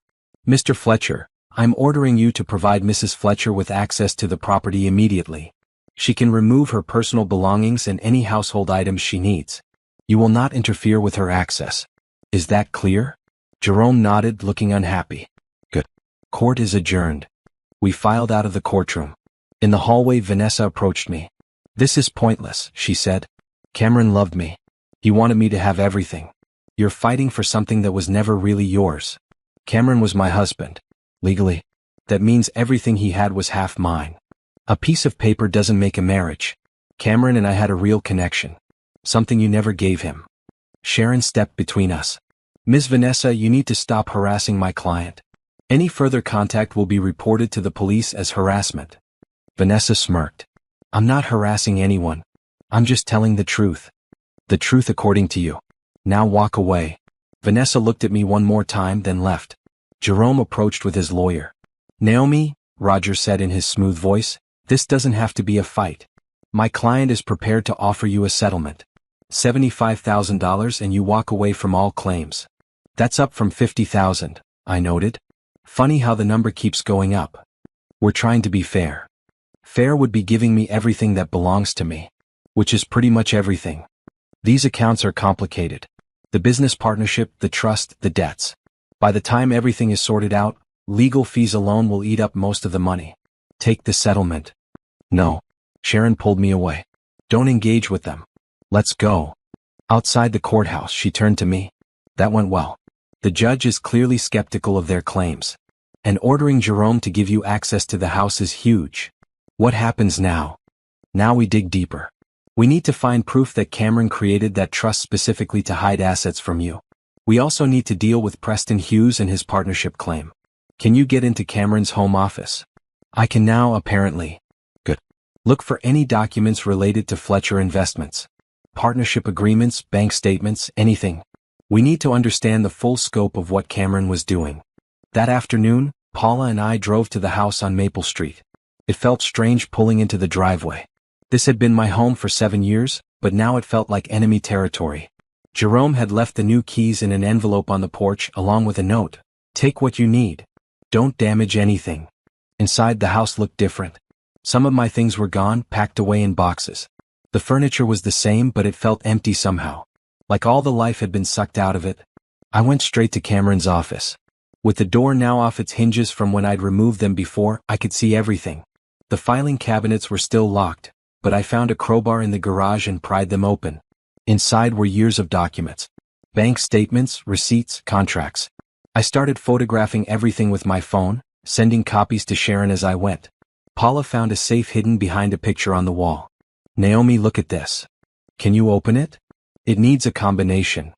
Mr. Fletcher, I'm ordering you to provide Mrs. Fletcher with access to the property immediately. She can remove her personal belongings and any household items she needs. You will not interfere with her access. Is that clear? Jerome nodded, looking unhappy. Good. Court is adjourned. We filed out of the courtroom. In the hallway, Vanessa approached me. This is pointless, she said. Cameron loved me. He wanted me to have everything. You're fighting for something that was never really yours. Cameron was my husband. Legally. That means everything he had was half mine. A piece of paper doesn't make a marriage. Cameron and I had a real connection. Something you never gave him. Sharon stepped between us. Ms. Vanessa, you need to stop harassing my client. Any further contact will be reported to the police as harassment. Vanessa smirked. I'm not harassing anyone. I'm just telling the truth. The truth according to you. Now walk away. Vanessa looked at me one more time, then left. Jerome approached with his lawyer. Naomi, Roger said in his smooth voice, this doesn't have to be a fight. My client is prepared to offer you a settlement. $75,000 and you walk away from all claims. That's up from $50,000, I noted. Funny how the number keeps going up. We're trying to be fair. Fair would be giving me everything that belongs to me, which is pretty much everything. These accounts are complicated. The business partnership, the trust, the debts. By the time everything is sorted out, legal fees alone will eat up most of the money. Take the settlement. No. Sharon pulled me away. Don't engage with them. Let's go. Outside the courthouse, she turned to me. That went well. The judge is clearly skeptical of their claims. And ordering Jerome to give you access to the house is huge. What happens now? Now we dig deeper. We need to find proof that Cameron created that trust specifically to hide assets from you. We also need to deal with Preston Hughes and his partnership claim. Can you get into Cameron's home office? I can now, apparently. Good. Look for any documents related to Fletcher Investments. Partnership agreements, bank statements, anything. We need to understand the full scope of what Cameron was doing. That afternoon, Paula and I drove to the house on Maple Street. It felt strange pulling into the driveway. This had been my home for 7 years, but now it felt like enemy territory. Jerome had left the new keys in an envelope on the porch along with a note. Take what you need. Don't damage anything. Inside, the house looked different. Some of my things were gone, packed away in boxes. The furniture was the same, but it felt empty somehow. Like all the life had been sucked out of it. I went straight to Cameron's office. With the door now off its hinges from when I'd removed them before, I could see everything. The filing cabinets were still locked, but I found a crowbar in the garage and pried them open. Inside were years of documents. Bank statements, receipts, contracts. I started photographing everything with my phone, sending copies to Sharon as I went. Paula found a safe hidden behind a picture on the wall. Naomi, look at this. Can you open it? It needs a combination.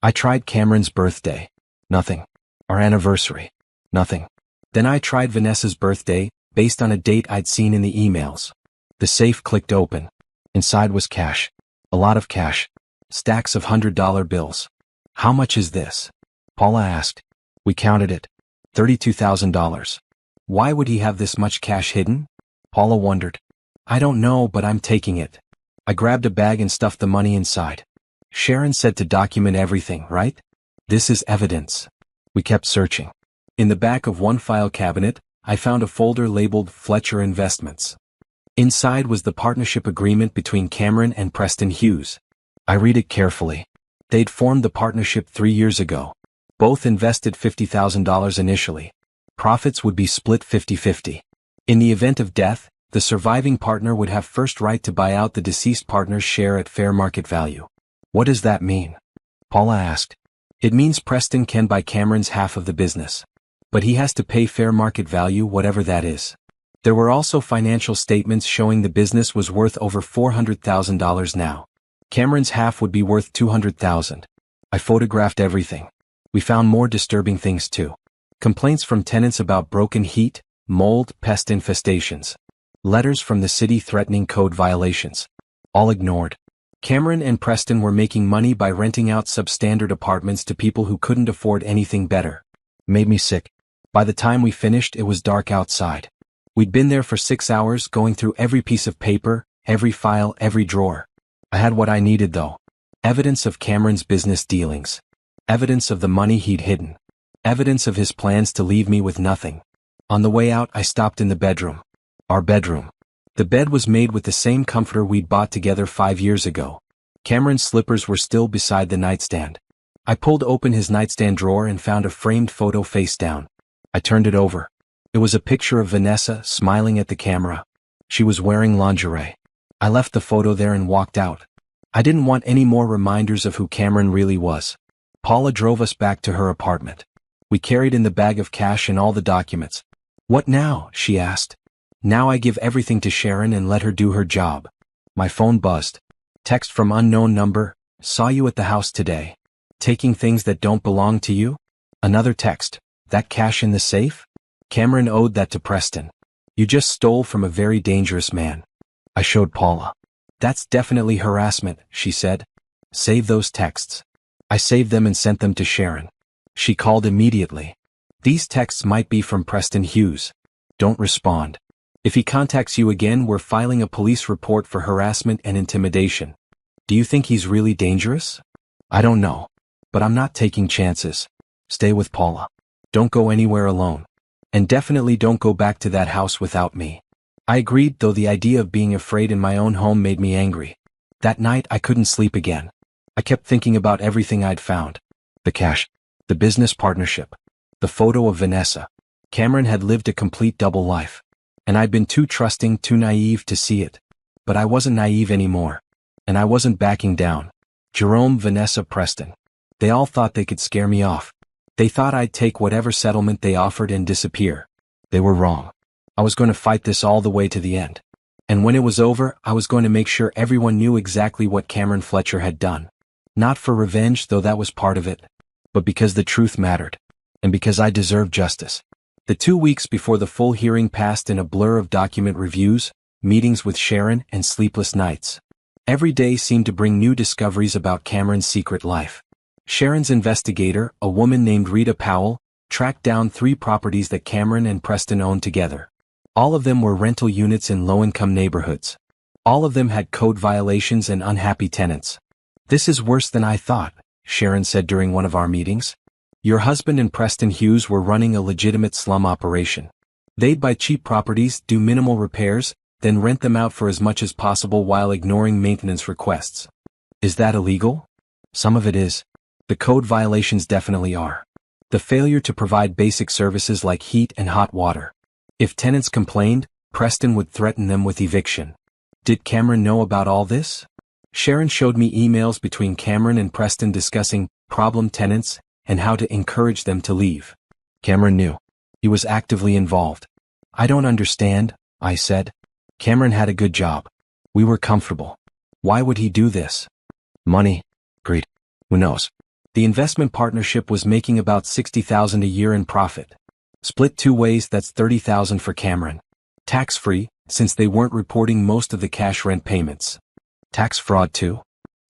I tried Cameron's birthday. Nothing. Our anniversary. Nothing. Then I tried Vanessa's birthday, based on a date I'd seen in the emails. The safe clicked open. Inside was cash. A lot of cash. Stacks of $100 bills. How much is this? Paula asked. We counted it. $32,000. Why would he have this much cash hidden? Paula wondered. I don't know, but I'm taking it. I grabbed a bag and stuffed the money inside. Sharon said to document everything, right? This is evidence. We kept searching. In the back of one file cabinet, I found a folder labeled Fletcher Investments. Inside was the partnership agreement between Cameron and Preston Hughes. I read it carefully. They'd formed the partnership 3 years ago. Both invested $50,000 initially. Profits would be split 50-50. In the event of death, the surviving partner would have first right to buy out the deceased partner's share at fair market value. What does that mean? Paula asked. It means Preston can buy Cameron's half of the business. But he has to pay fair market value, whatever that is. There were also financial statements showing the business was worth over $400,000 now. Cameron's half would be worth $200,000. I photographed everything. We found more disturbing things too. Complaints from tenants about broken heat, mold, pest infestations. Letters from the city threatening code violations. All ignored. Cameron and Preston were making money by renting out substandard apartments to people who couldn't afford anything better. Made me sick. By the time we finished, it was dark outside. We'd been there for 6 hours, going through every piece of paper, every file, every drawer. I had what I needed though. Evidence of Cameron's business dealings. Evidence of the money he'd hidden. Evidence of his plans to leave me with nothing. On the way out, I stopped in the bedroom. Our bedroom. The bed was made with the same comforter we'd bought together 5 years ago. Cameron's slippers were still beside the nightstand. I pulled open his nightstand drawer and found a framed photo face down. I turned it over. It was a picture of Vanessa smiling at the camera. She was wearing lingerie. I left the photo there and walked out. I didn't want any more reminders of who Cameron really was. Paula drove us back to her apartment. We carried in the bag of cash and all the documents. "What now?" she asked. "Now I give everything to Sharon and let her do her job." My phone buzzed. Text from unknown number, "Saw you at the house today. Taking things that don't belong to you?" Another text, "That cash in the safe?" Cameron owed that to Preston. "You just stole from a very dangerous man." I showed Paula. "That's definitely harassment," she said. "Save those texts." I saved them and sent them to Sharon. She called immediately. "These texts might be from Preston Hughes. Don't respond. If he contacts you again, we're filing a police report for harassment and intimidation." "Do you think he's really dangerous?" "I don't know. But I'm not taking chances. Stay with Paula. Don't go anywhere alone. And definitely don't go back to that house without me." I agreed, though the idea of being afraid in my own home made me angry. That night I couldn't sleep again. I kept thinking about everything I'd found. The cash. The business partnership. The photo of Vanessa. Cameron had lived a complete double life. And I'd been too trusting, too naive to see it. But I wasn't naive anymore. And I wasn't backing down. Jerome, Vanessa, Preston. They all thought they could scare me off. They thought I'd take whatever settlement they offered and disappear. They were wrong. I was going to fight this all the way to the end. And when it was over, I was going to make sure everyone knew exactly what Cameron Fletcher had done. Not for revenge, though that was part of it, but because the truth mattered. And because I deserved justice. The 2 weeks before the full hearing passed in a blur of document reviews, meetings with Sharon, and sleepless nights. Every day seemed to bring new discoveries about Cameron's secret life. Sharon's investigator, a woman named Rita Powell, tracked down 3 properties that Cameron and Preston owned together. All of them were rental units in low-income neighborhoods. All of them had code violations and unhappy tenants. "This is worse than I thought," Sharon said during one of our meetings. "Your husband and Preston Hughes were running a legitimate slum operation. They'd buy cheap properties, do minimal repairs, then rent them out for as much as possible while ignoring maintenance requests. Is that illegal? Some of it is. The code violations definitely are. The failure to provide basic services like heat and hot water. If tenants complained, Preston would threaten them with eviction." Did Cameron know about all this? Sharon showed me emails between Cameron and Preston discussing problem tenants and how to encourage them to leave. Cameron knew. He was actively involved. "I don't understand," I said. "Cameron had a good job. We were comfortable. Why would he do this?" "Money. Greed. Who knows?" The investment partnership was making about $60,000 a year in profit. Split 2 ways, that's $30,000 for Cameron. Tax-free, since they weren't reporting most of the cash rent payments. Tax fraud too?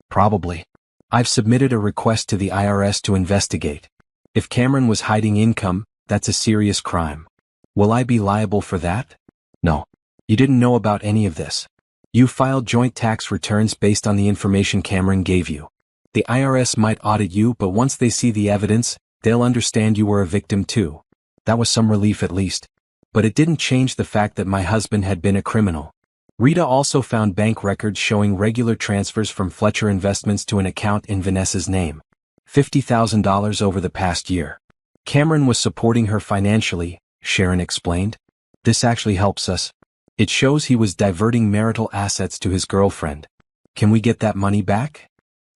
Probably. I've submitted a request to the IRS to investigate. If Cameron was hiding income, that's a serious crime. Will I be liable for that? No. You didn't know about any of this. You filed joint tax returns based on the information Cameron gave you. The IRS might audit you, but once they see the evidence, they'll understand you were a victim too. That was some relief at least. But it didn't change the fact that my husband had been a criminal. Rita also found bank records showing regular transfers from Fletcher Investments to an account in Vanessa's name. $50,000 over the past year. Cameron was supporting her financially, Sharon explained. This actually helps us. It shows he was diverting marital assets to his girlfriend. Can we get that money back?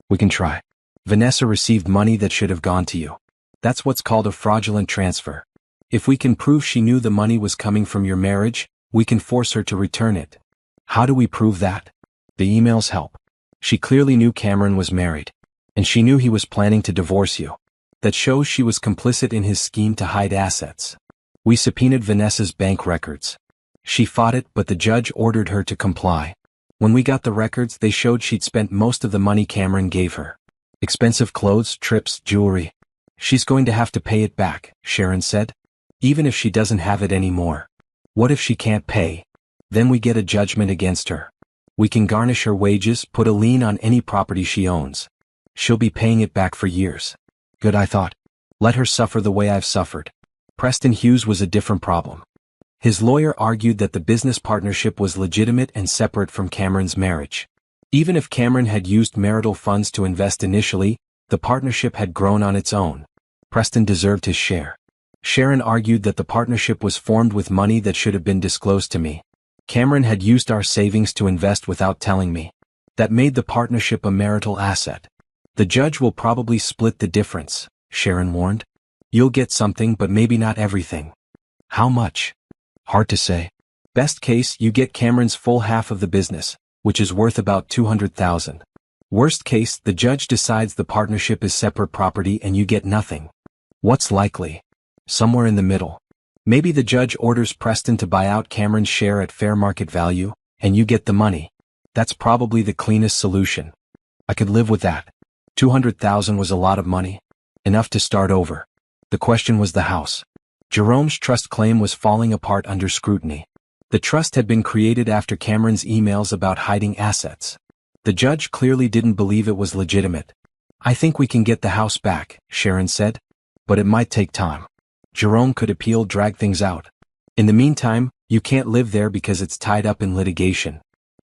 We can try. Vanessa received money that should have gone to you. That's what's called a fraudulent transfer. If we can prove she knew the money was coming from your marriage, we can force her to return it. How do we prove that? The emails help. She clearly knew Cameron was married. And she knew he was planning to divorce you. That shows she was complicit in his scheme to hide assets. We subpoenaed Vanessa's bank records. She fought it, but the judge ordered her to comply. When we got the records, they showed she'd spent most of the money Cameron gave her. Expensive clothes, trips, jewelry. She's going to have to pay it back, Sharon said. Even if she doesn't have it anymore. What if she can't pay? Then we get a judgment against her. We can garnish her wages, put a lien on any property she owns. She'll be paying it back for years. Good, I thought. Let her suffer the way I've suffered. Preston Hughes was a different problem. His lawyer argued that the business partnership was legitimate and separate from Cameron's marriage. Even if Cameron had used marital funds to invest initially, the partnership had grown on its own. Preston deserved his share. Sharon argued that the partnership was formed with money that should have been disclosed to me. Cameron had used our savings to invest without telling me. That made the partnership a marital asset. The judge will probably split the difference, Sharon warned. You'll get something but maybe not everything. How much? Hard to say. Best case, you get Cameron's full half of the business, which is worth about $200,000. Worst case, the judge decides the partnership is separate property and you get nothing. What's likely? Somewhere in the middle. Maybe the judge orders Preston to buy out Cameron's share at fair market value, and you get the money. That's probably the cleanest solution. I could live with that. $200,000 was a lot of money. Enough to start over. The question was the house. Jerome's trust claim was falling apart under scrutiny. The trust had been created after Cameron's emails about hiding assets. The judge clearly didn't believe it was legitimate. I think we can get the house back, Sharon said. But it might take time. Jerome could appeal, drag things out. In the meantime, you can't live there because it's tied up in litigation.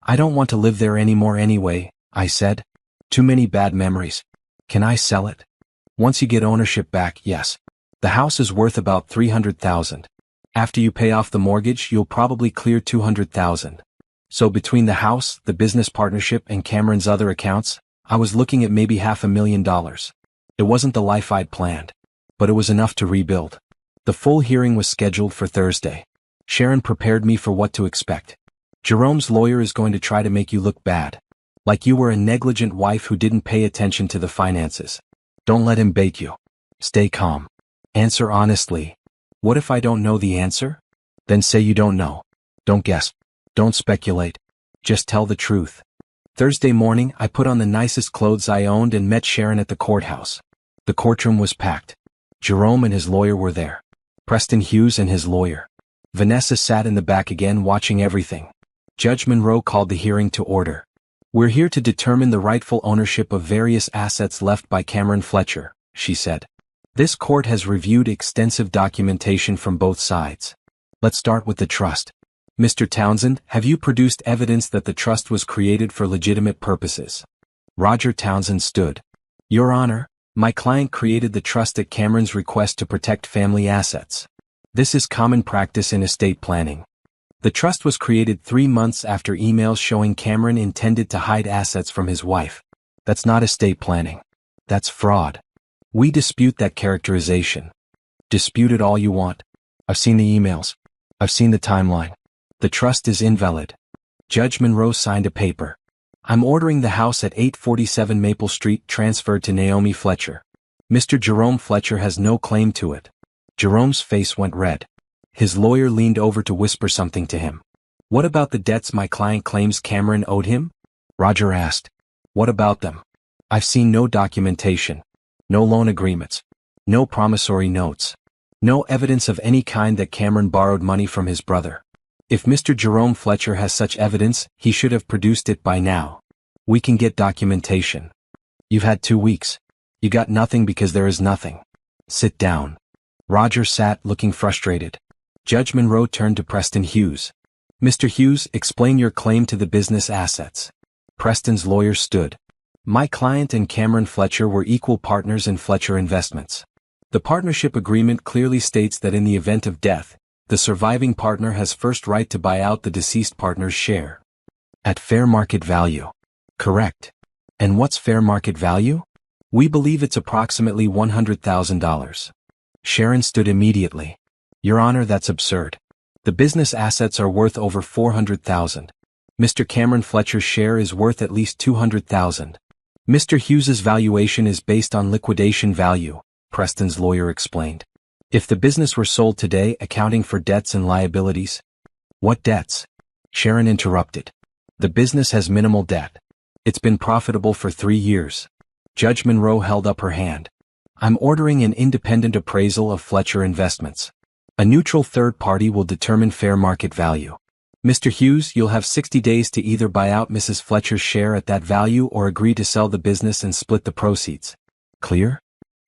I don't want to live there anymore anyway, I said. Too many bad memories. Can I sell it? Once you get ownership back, yes. The house is worth about $300,000. After you pay off the mortgage, you'll probably clear $200,000. So between the house, the business partnership, and Cameron's other accounts, I was looking at maybe $500,000. It wasn't the life I'd planned. But it was enough to rebuild. The full hearing was scheduled for Thursday. Sharon prepared me for what to expect. Jerome's lawyer is going to try to make you look bad. Like you were a negligent wife who didn't pay attention to the finances. Don't let him bait you. Stay calm. Answer honestly. What if I don't know the answer? Then say you don't know. Don't guess. Don't speculate. Just tell the truth. Thursday morning, I put on the nicest clothes I owned and met Sharon at the courthouse. The courtroom was packed. Jerome and his lawyer were there. Preston Hughes and his lawyer. Vanessa sat in the back again watching everything. Judge Monroe called the hearing to order. We're here to determine the rightful ownership of various assets left by Cameron Fletcher, she said. This court has reviewed extensive documentation from both sides. Let's start with the trust. Mr. Townsend, have you produced evidence that the trust was created for legitimate purposes? Roger Townsend stood. Your Honor, my client created the trust at Cameron's request to protect family assets. This is common practice in estate planning. The trust was created 3 months after emails showing Cameron intended to hide assets from his wife. That's not estate planning. That's fraud. We dispute that characterization. Dispute it all you want. I've seen the emails. I've seen the timeline. The trust is invalid. Judge Monroe signed a paper. I'm ordering the house at 847 Maple Street transferred to Naomi Fletcher. Mr. Jerome Fletcher has no claim to it. Jerome's face went red. His lawyer leaned over to whisper something to him. What about the debts my client claims Cameron owed him? Roger asked. What about them? I've seen no documentation. No loan agreements. No promissory notes. No evidence of any kind that Cameron borrowed money from his brother. If Mr. Jerome Fletcher has such evidence, he should have produced it by now. We can get documentation. You've had 2 weeks. You got nothing because there is nothing. Sit down. Roger sat, looking frustrated. Judge Monroe turned to Preston Hughes. Mr. Hughes, explain your claim to the business assets. Preston's lawyer stood. My client and Cameron Fletcher were equal partners in Fletcher Investments. The partnership agreement clearly states that in the event of death, the surviving partner has first right to buy out the deceased partner's share. At fair market value. Correct. And what's fair market value? We believe it's approximately $100,000. Sharon stood immediately. Your Honor, that's absurd. The business assets are worth over $400,000. Mr. Cameron Fletcher's share is worth at least $200,000. Mr. Hughes's valuation is based on liquidation value, Preston's lawyer explained. If the business were sold today, accounting for debts and liabilities. What debts? Sharon interrupted. The business has minimal debt. It's been profitable for 3 years. Judge Monroe held up her hand. I'm ordering an independent appraisal of Fletcher Investments. A neutral third party will determine fair market value. Mr. Hughes, you'll have 60 days to either buy out Mrs. Fletcher's share at that value or agree to sell the business and split the proceeds. Clear?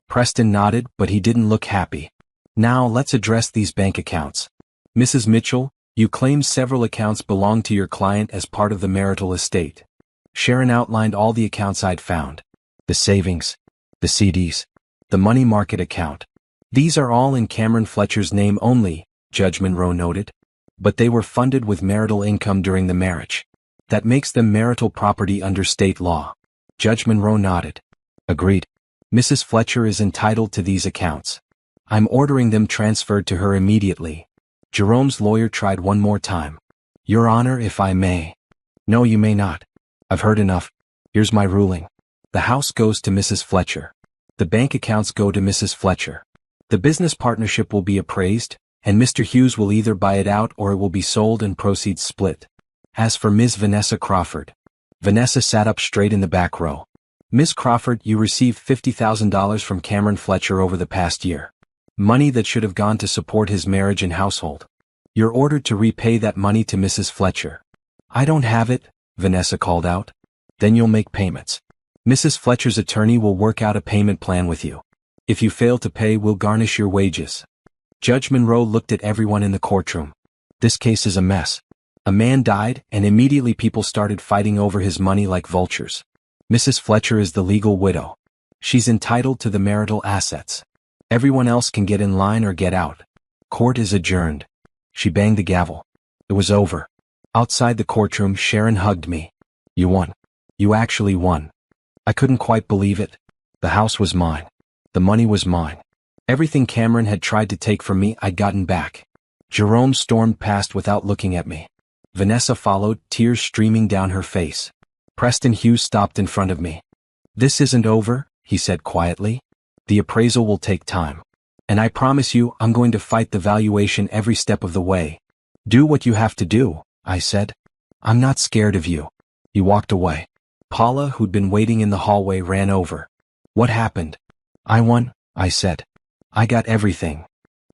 Preston nodded, but he didn't look happy. Now let's address these bank accounts. Mrs. Mitchell, you claimed several accounts belonged to your client as part of the marital estate. Sharon outlined all the accounts I'd found. The savings, the CDs, the money market account. These are all in Cameron Fletcher's name only, Judge Monroe noted. But they were funded with marital income during the marriage. That makes them marital property under state law. Judge Monroe nodded. Agreed. Mrs. Fletcher is entitled to these accounts. I'm ordering them transferred to her immediately. Jerome's lawyer tried one more time. Your Honor, if I may. No, you may not. I've heard enough. Here's my ruling. The house goes to Mrs. Fletcher. The bank accounts go to Mrs. Fletcher. The business partnership will be appraised, and Mr. Hughes will either buy it out or it will be sold and proceeds split. As for Ms. Vanessa Crawford. Vanessa sat up straight in the back row. Ms. Crawford, you received $50,000 from Cameron Fletcher over the past year. Money that should have gone to support his marriage and household. You're ordered to repay that money to Mrs. Fletcher. I don't have it, Vanessa called out. Then you'll make payments. Mrs. Fletcher's attorney will work out a payment plan with you. If you fail to pay, we'll garnish your wages. Judge Monroe looked at everyone in the courtroom. This case is a mess. A man died, and immediately people started fighting over his money like vultures. Mrs. Fletcher is the legal widow. She's entitled to the marital assets. Everyone else can get in line or get out. Court is adjourned. She banged the gavel. It was over. Outside the courtroom, Sharon hugged me. You won. You actually won. I couldn't quite believe it. The house was mine. The money was mine. Everything Cameron had tried to take from me, I'd gotten back. Jerome stormed past without looking at me. Vanessa followed, tears streaming down her face. Preston Hughes stopped in front of me. This isn't over, he said quietly. The appraisal will take time. And I promise you, I'm going to fight the valuation every step of the way. Do what you have to do, I said. I'm not scared of you. He walked away. Paula, who'd been waiting in the hallway, ran over. What happened? I won, I said. I got everything.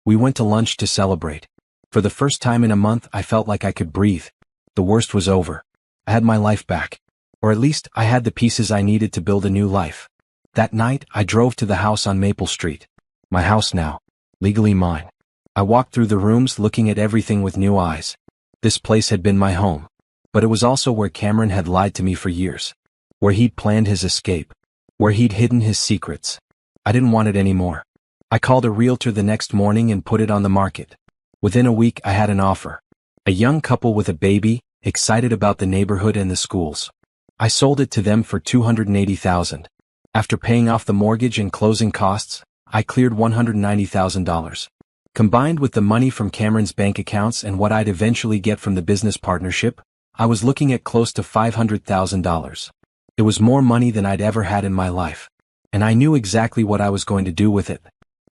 We went to lunch to celebrate. For the first time in a month, I felt like I could breathe. The worst was over. I had my life back. Or at least, I had the pieces I needed to build a new life. That night, I drove to the house on Maple Street. My house now. Legally mine. I walked through the rooms looking at everything with new eyes. This place had been my home. But it was also where Cameron had lied to me for years. Where he'd planned his escape. Where he'd hidden his secrets. I didn't want it anymore. I called a realtor the next morning and put it on the market. Within a week, I had an offer. A young couple with a baby, excited about the neighborhood and the schools. I sold it to them for $280,000. After paying off the mortgage and closing costs, I cleared $190,000. Combined with the money from Cameron's bank accounts and what I'd eventually get from the business partnership, I was looking at close to $500,000. It was more money than I'd ever had in my life. And I knew exactly what I was going to do with it.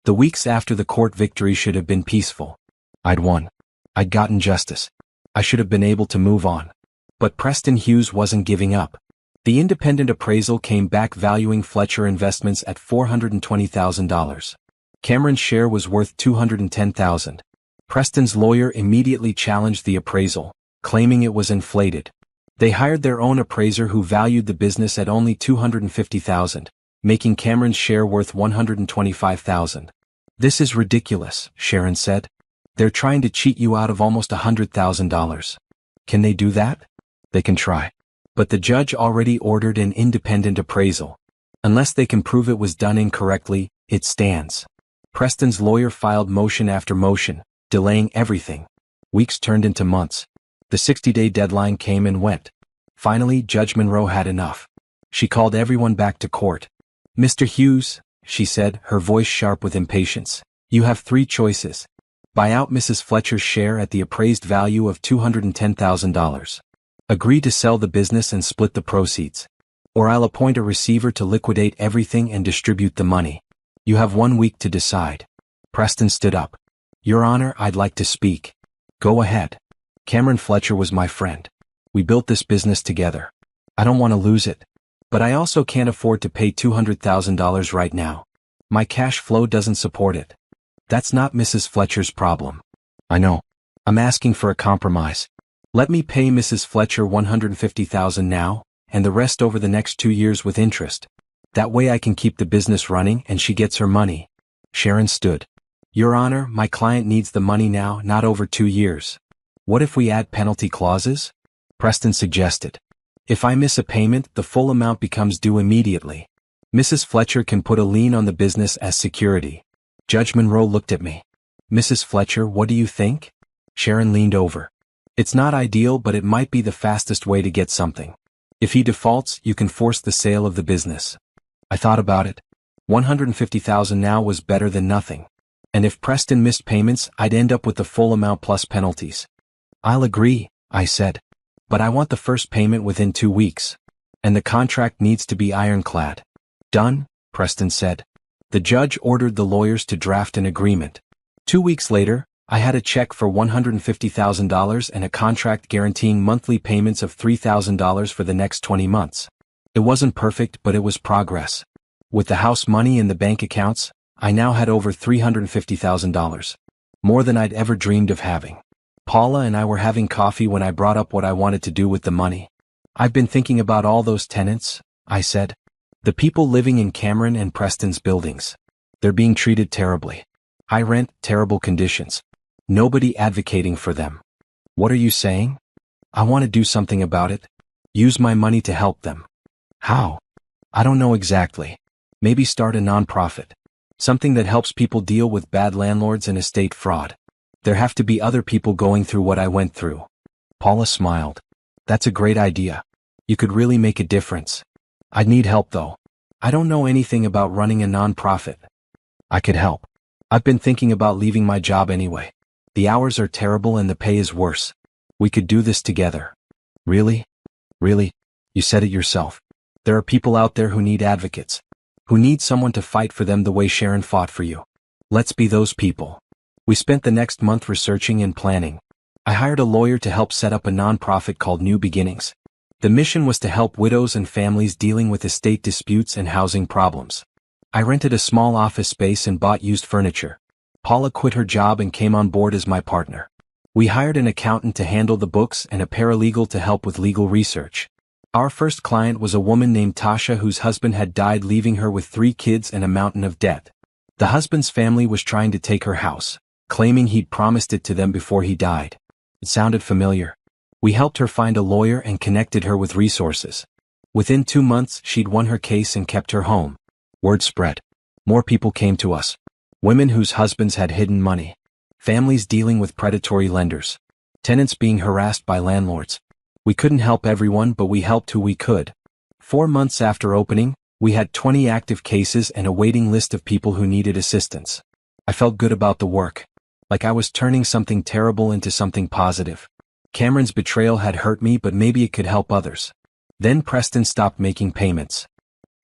The weeks after the court victory should have been peaceful. I'd won. I'd gotten justice. I should have been able to move on. But Preston Hughes wasn't giving up. The independent appraisal came back valuing Fletcher Investments at $420,000. Cameron's share was worth $210,000. Preston's lawyer immediately challenged the appraisal, claiming it was inflated. They hired their own appraiser who valued the business at only $250,000, making Cameron's share worth $125,000. This is ridiculous, Sharon said. They're trying to cheat you out of almost $100,000. Can they do that? They can try. But the judge already ordered an independent appraisal. Unless they can prove it was done incorrectly, it stands. Preston's lawyer filed motion after motion, delaying everything. Weeks turned into months. The 60-day deadline came and went. Finally, Judge Monroe had enough. She called everyone back to court. Mr. Hughes, she said, her voice sharp with impatience, you have three choices. Buy out Mrs. Fletcher's share at the appraised value of $210,000. Agree to sell the business and split the proceeds. Or I'll appoint a receiver to liquidate everything and distribute the money. You have 1 week to decide. Preston stood up. Your Honor, I'd like to speak. Go ahead. Cameron Fletcher was my friend. We built this business together. I don't want to lose it. But I also can't afford to pay $200,000 right now. My cash flow doesn't support it. That's not Mrs. Fletcher's problem. I know. I'm asking for a compromise. Let me pay Mrs. Fletcher $150,000 now, and the rest over the next 2 years with interest. That way I can keep the business running and she gets her money. Sharon stood. Your Honor, my client needs the money now, not over 2 years. What if we add penalty clauses? Preston suggested. If I miss a payment, the full amount becomes due immediately. Mrs. Fletcher can put a lien on the business as security. Judge Monroe looked at me. Mrs. Fletcher, what do you think? Sharon leaned over. It's not ideal, but it might be the fastest way to get something. If he defaults, you can force the sale of the business. I thought about it. $150,000 now was better than nothing. And if Preston missed payments, I'd end up with the full amount plus penalties. I'll agree, I said. But I want the first payment within 2 weeks. And the contract needs to be ironclad. Done, Preston said. The judge ordered the lawyers to draft an agreement. 2 weeks later, I had a check for $150,000 and a contract guaranteeing monthly payments of $3,000 for the next 20 months. It wasn't perfect, but it was progress. With the house money in the bank accounts, I now had over $350,000. More than I'd ever dreamed of having. Paula and I were having coffee when I brought up what I wanted to do with the money. I've been thinking about all those tenants, I said. The people living in Cameron and Preston's buildings. They're being treated terribly. High rent, terrible conditions. Nobody advocating for them. What are you saying? I want to do something about it. Use my money to help them. How? I don't know exactly. Maybe start a nonprofit. Something that helps people deal with bad landlords and estate fraud. There have to be other people going through what I went through. Paula smiled. That's a great idea. You could really make a difference. I'd need help though. I don't know anything about running a nonprofit. I could help. I've been thinking about leaving my job anyway. The hours are terrible and the pay is worse. We could do this together. Really? Really? You said it yourself. There are people out there who need advocates. Who need someone to fight for them the way Sharon fought for you. Let's be those people. We spent the next month researching and planning. I hired a lawyer to help set up a nonprofit called New Beginnings. The mission was to help widows and families dealing with estate disputes and housing problems. I rented a small office space and bought used furniture. Paula quit her job and came on board as my partner. We hired an accountant to handle the books and a paralegal to help with legal research. Our first client was a woman named Tasha whose husband had died, leaving her with 3 kids and a mountain of debt. The husband's family was trying to take her house, claiming he'd promised it to them before he died. It sounded familiar. We helped her find a lawyer and connected her with resources. Within 2 months, she'd won her case and kept her home. Word spread. More people came to us. Women whose husbands had hidden money. Families dealing with predatory lenders. Tenants being harassed by landlords. We couldn't help everyone, but we helped who we could. 4 months after opening, we had 20 active cases and a waiting list of people who needed assistance. I felt good about the work. Like I was turning something terrible into something positive. Cameron's betrayal had hurt me, but maybe it could help others. Then Preston stopped making payments.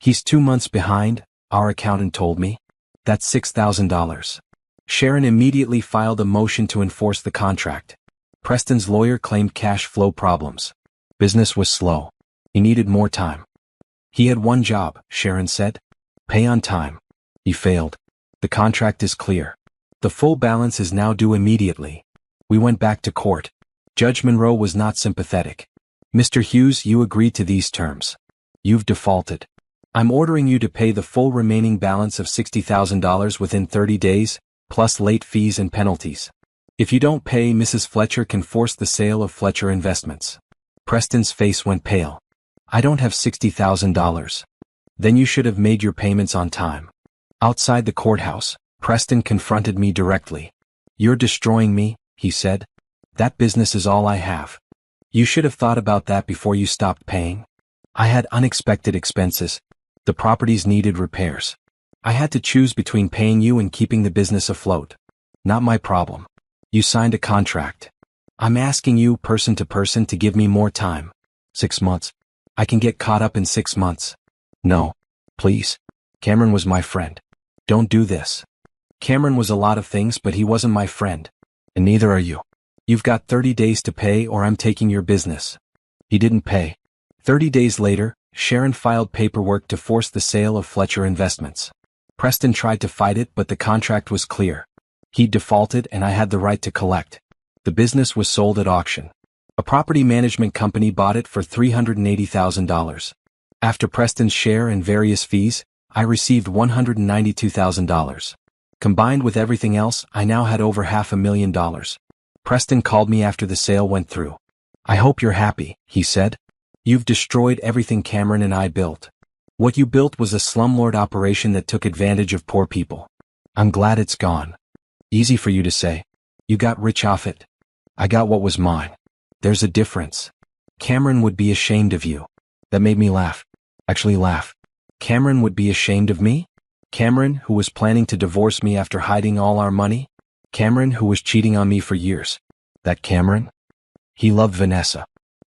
He's 2 months behind, our accountant told me. That's $6,000. Sharon immediately filed a motion to enforce the contract. Preston's lawyer claimed cash flow problems. Business was slow. He needed more time. He had one job, Sharon said. Pay on time. He failed. The contract is clear. The full balance is now due immediately. We went back to court. Judge Monroe was not sympathetic. Mr. Hughes, you agreed to these terms. You've defaulted. I'm ordering you to pay the full remaining balance of $60,000 within 30 days, plus late fees and penalties. If you don't pay, Mrs. Fletcher can force the sale of Fletcher Investments. Preston's face went pale. I don't have $60,000. Then you should have made your payments on time. Outside the courthouse, Preston confronted me directly. You're destroying me, he said. That business is all I have. You should have thought about that before you stopped paying. I had unexpected expenses. The properties needed repairs. I had to choose between paying you and keeping the business afloat. Not my problem. You signed a contract. I'm asking you, person to person, to give me more time. 6 months. I can get caught up in 6 months. No. Please. Cameron was my friend. Don't do this. Cameron was a lot of things, but he wasn't my friend. And neither are you. You've got 30 days to pay or I'm taking your business. He didn't pay. 30 days later, Sharon filed paperwork to force the sale of Fletcher Investments. Preston tried to fight it, but the contract was clear. He defaulted and I had the right to collect. The business was sold at auction. A property management company bought it for $380,000. After Preston's share and various fees, I received $192,000. Combined with everything else, I now had over $500,000. Preston called me after the sale went through. "I hope you're happy," he said. "You've destroyed everything Cameron and I built. What you built was a slumlord operation that took advantage of poor people. I'm glad it's gone." "Easy for you to say. You got rich off it. I got what was mine. There's a difference. Cameron would be ashamed of you." That made me laugh. Actually laugh. Cameron would be ashamed of me? Cameron, who was planning to divorce me after hiding all our money? Cameron, who was cheating on me for years? That Cameron? He loved Vanessa.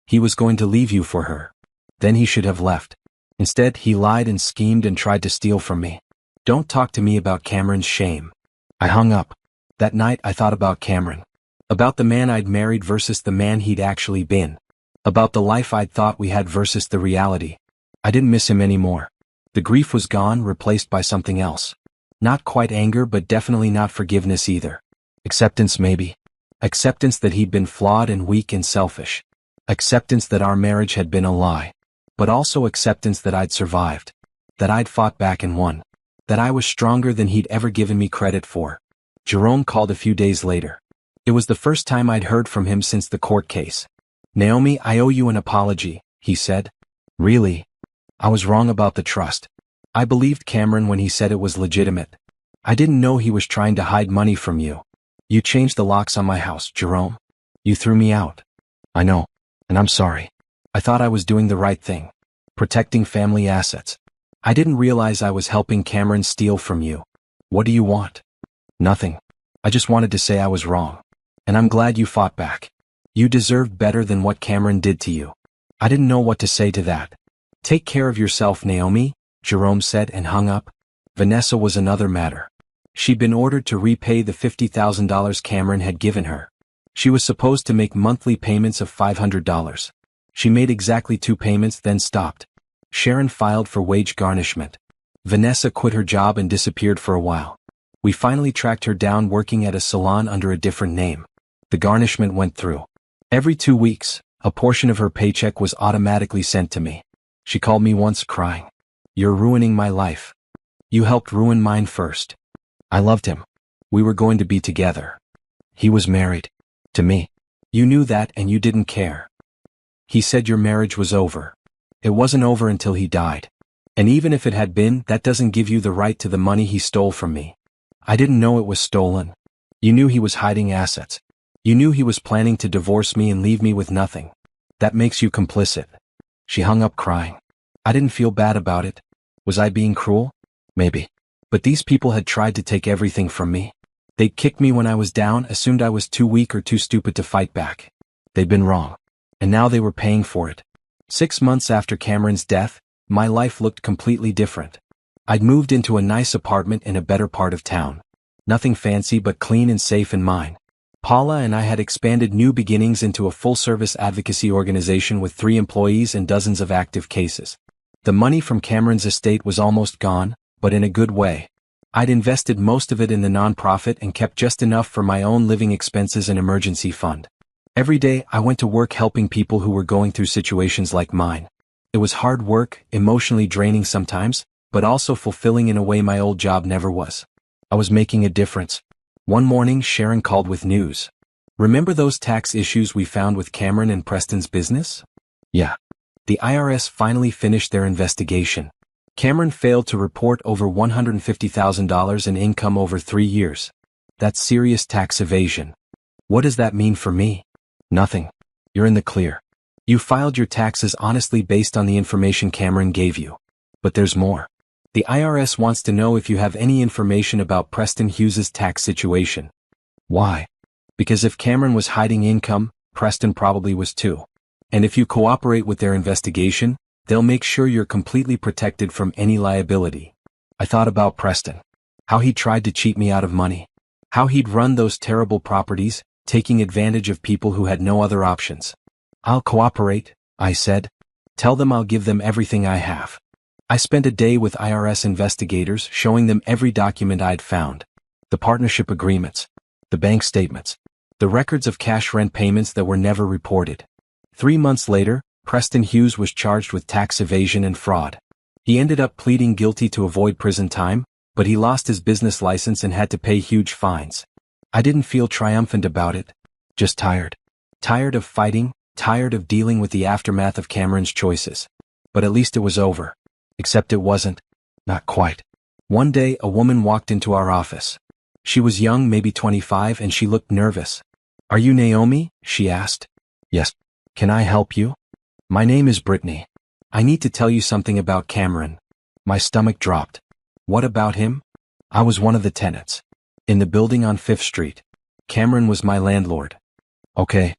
He was going to leave you for her. Then he should have left. Instead, he lied and schemed and tried to steal from me. Don't talk to me about Cameron's shame. I hung up. That night I thought about Cameron. About the man I'd married versus the man he'd actually been. About the life I'd thought we had versus the reality. I didn't miss him anymore. The grief was gone, replaced by something else. Not quite anger, but definitely not forgiveness either. Acceptance maybe. Acceptance that he'd been flawed and weak and selfish. Acceptance that our marriage had been a lie. But also acceptance that I'd survived. That I'd fought back and won. That I was stronger than he'd ever given me credit for. Jerome called a few days later. It was the first time I'd heard from him since the court case. "Naomi, I owe you an apology," he said. "Really? I was wrong about the trust. I believed Cameron when he said it was legitimate. I didn't know he was trying to hide money from you. You changed the locks on my house, Jerome. You threw me out. I know. And I'm sorry. I thought I was doing the right thing. Protecting family assets. I didn't realize I was helping Cameron steal from you. What do you want?" "Nothing. I just wanted to say I was wrong. And I'm glad you fought back. You deserved better than what Cameron did to you." I didn't know what to say to that. "Take care of yourself, Naomi," Jerome said and hung up. Vanessa was another matter. She'd been ordered to repay the $50,000 Cameron had given her. She was supposed to make monthly payments of $500. She made exactly 2 payments, then stopped. Sharon filed for wage garnishment. Vanessa quit her job and disappeared for a while. We finally tracked her down working at a salon under a different name. The garnishment went through. Every 2 weeks, a portion of her paycheck was automatically sent to me. She called me once crying. "You're ruining my life. You helped ruin mine first." I loved him. We were going to be together. He was married. To me. You knew that and you didn't care. He said your marriage was over. It wasn't over until he died. And even if it had been, that doesn't give you the right to the money he stole from me. I didn't know it was stolen. You knew he was hiding assets. You knew he was planning to divorce me and leave me with nothing. That makes you complicit. She hung up crying. I didn't feel bad about it. Was I being cruel? Maybe. But these people had tried to take everything from me. They'd kicked me when I was down, assumed I was too weak or too stupid to fight back. They'd been wrong. And now they were paying for it. 6 months after Cameron's death, my life looked completely different. I'd moved into a nice apartment in a better part of town. Nothing fancy but clean and safe and mine. Paula and I had expanded New Beginnings into a full-service advocacy organization with 3 employees and dozens of active cases. The money from Cameron's estate was almost gone, but in a good way. I'd invested most of it in the nonprofit and kept just enough for my own living expenses and emergency fund. Every day I went to work helping people who were going through situations like mine. It was hard work, emotionally draining sometimes, but also fulfilling in a way my old job never was. I was making a difference. One morning Sharon called with news. "Remember those tax issues we found with Cameron and Preston's business?" "Yeah." The IRS finally finished their investigation. Cameron failed to report over $150,000 in income over 3 years. That's serious tax evasion. What does that mean for me? Nothing. You're in the clear. You filed your taxes honestly based on the information Cameron gave you. But there's more. The IRS wants to know if you have any information about Preston Hughes's tax situation. Why? Because if Cameron was hiding income, Preston probably was too. And if you cooperate with their investigation, they'll make sure you're completely protected from any liability. I thought about Preston. How he tried to cheat me out of money. How he'd run those terrible properties, taking advantage of people who had no other options. "I'll cooperate," I said. "Tell them I'll give them everything I have." I spent a day with IRS investigators showing them every document I'd found. The partnership agreements. The bank statements. The records of cash rent payments that were never reported. 3 months later, Preston Hughes was charged with tax evasion and fraud. He ended up pleading guilty to avoid prison time, but he lost his business license and had to pay huge fines. I didn't feel triumphant about it, just tired. Tired of fighting, tired of dealing with the aftermath of Cameron's choices. But at least it was over. Except it wasn't. Not quite. One day, a woman walked into our office. She was young, maybe 25, and she looked nervous. "Are you Naomi?" she asked. "Yes. Can I help you?" "My name is Brittany. I need to tell you something about Cameron." My stomach dropped. What about him? I was one of the tenants. In the building on 5th Street. Cameron was my landlord. Okay.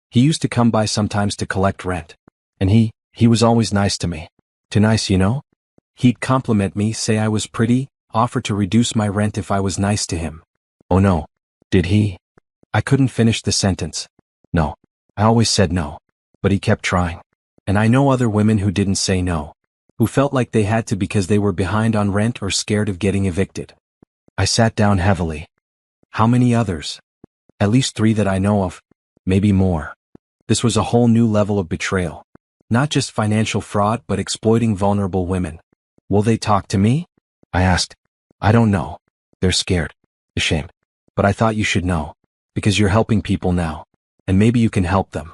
He used to come by sometimes to collect rent. And he was always nice to me. Too nice, you know? He'd compliment me, say I was pretty, offer to reduce my rent if I was nice to him. Oh no. Did he? I couldn't finish the sentence. No. I always said no. But he kept trying. And I know other women who didn't say no. Who felt like they had to because they were behind on rent or scared of getting evicted. I sat down heavily. How many others? At least 3 that I know of. Maybe more. This was a whole new level of betrayal. Not just financial fraud, but exploiting vulnerable women. Will they talk to me? I asked. I don't know. They're scared. Ashamed. But I thought you should know. Because you're helping people now. And maybe you can help them.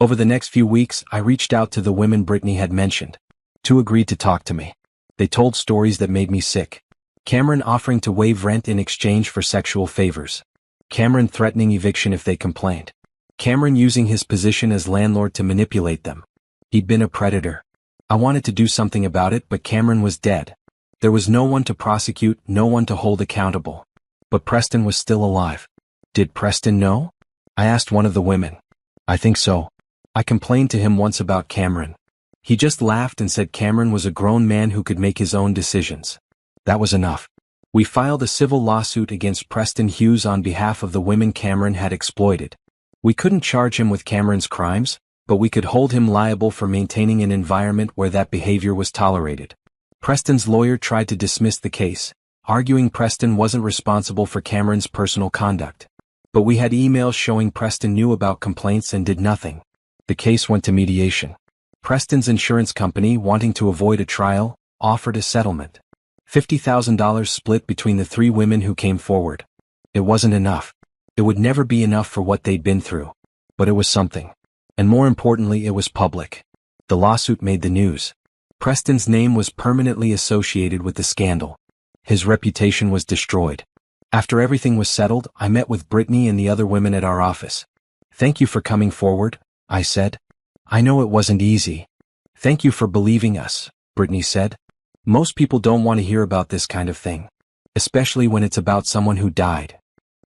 Over the next few weeks, I reached out to the women Brittany had mentioned. 2 agreed to talk to me. They told stories that made me sick. Cameron offering to waive rent in exchange for sexual favors. Cameron threatening eviction if they complained. Cameron using his position as landlord to manipulate them. He'd been a predator. I wanted to do something about it, but Cameron was dead. There was no one to prosecute, no one to hold accountable. But Preston was still alive. Did Preston know? I asked one of the women. I think so. I complained to him once about Cameron. He just laughed and said Cameron was a grown man who could make his own decisions. That was enough. We filed a civil lawsuit against Preston Hughes on behalf of the women Cameron had exploited. We couldn't charge him with Cameron's crimes, but we could hold him liable for maintaining an environment where that behavior was tolerated. Preston's lawyer tried to dismiss the case, arguing Preston wasn't responsible for Cameron's personal conduct. But we had emails showing Preston knew about complaints and did nothing. The case went to mediation. Preston's insurance company, wanting to avoid a trial, offered a settlement. $50,000 split between the 3 women who came forward. It wasn't enough. It would never be enough for what they'd been through. But it was something. And more importantly, it was public. The lawsuit made the news. Preston's name was permanently associated with the scandal. His reputation was destroyed. After everything was settled, I met with Brittany and the other women at our office. "Thank you for coming forward," I said. "I know it wasn't easy." "Thank you for believing us," Brittany said. "Most people don't want to hear about this kind of thing. Especially when it's about someone who died.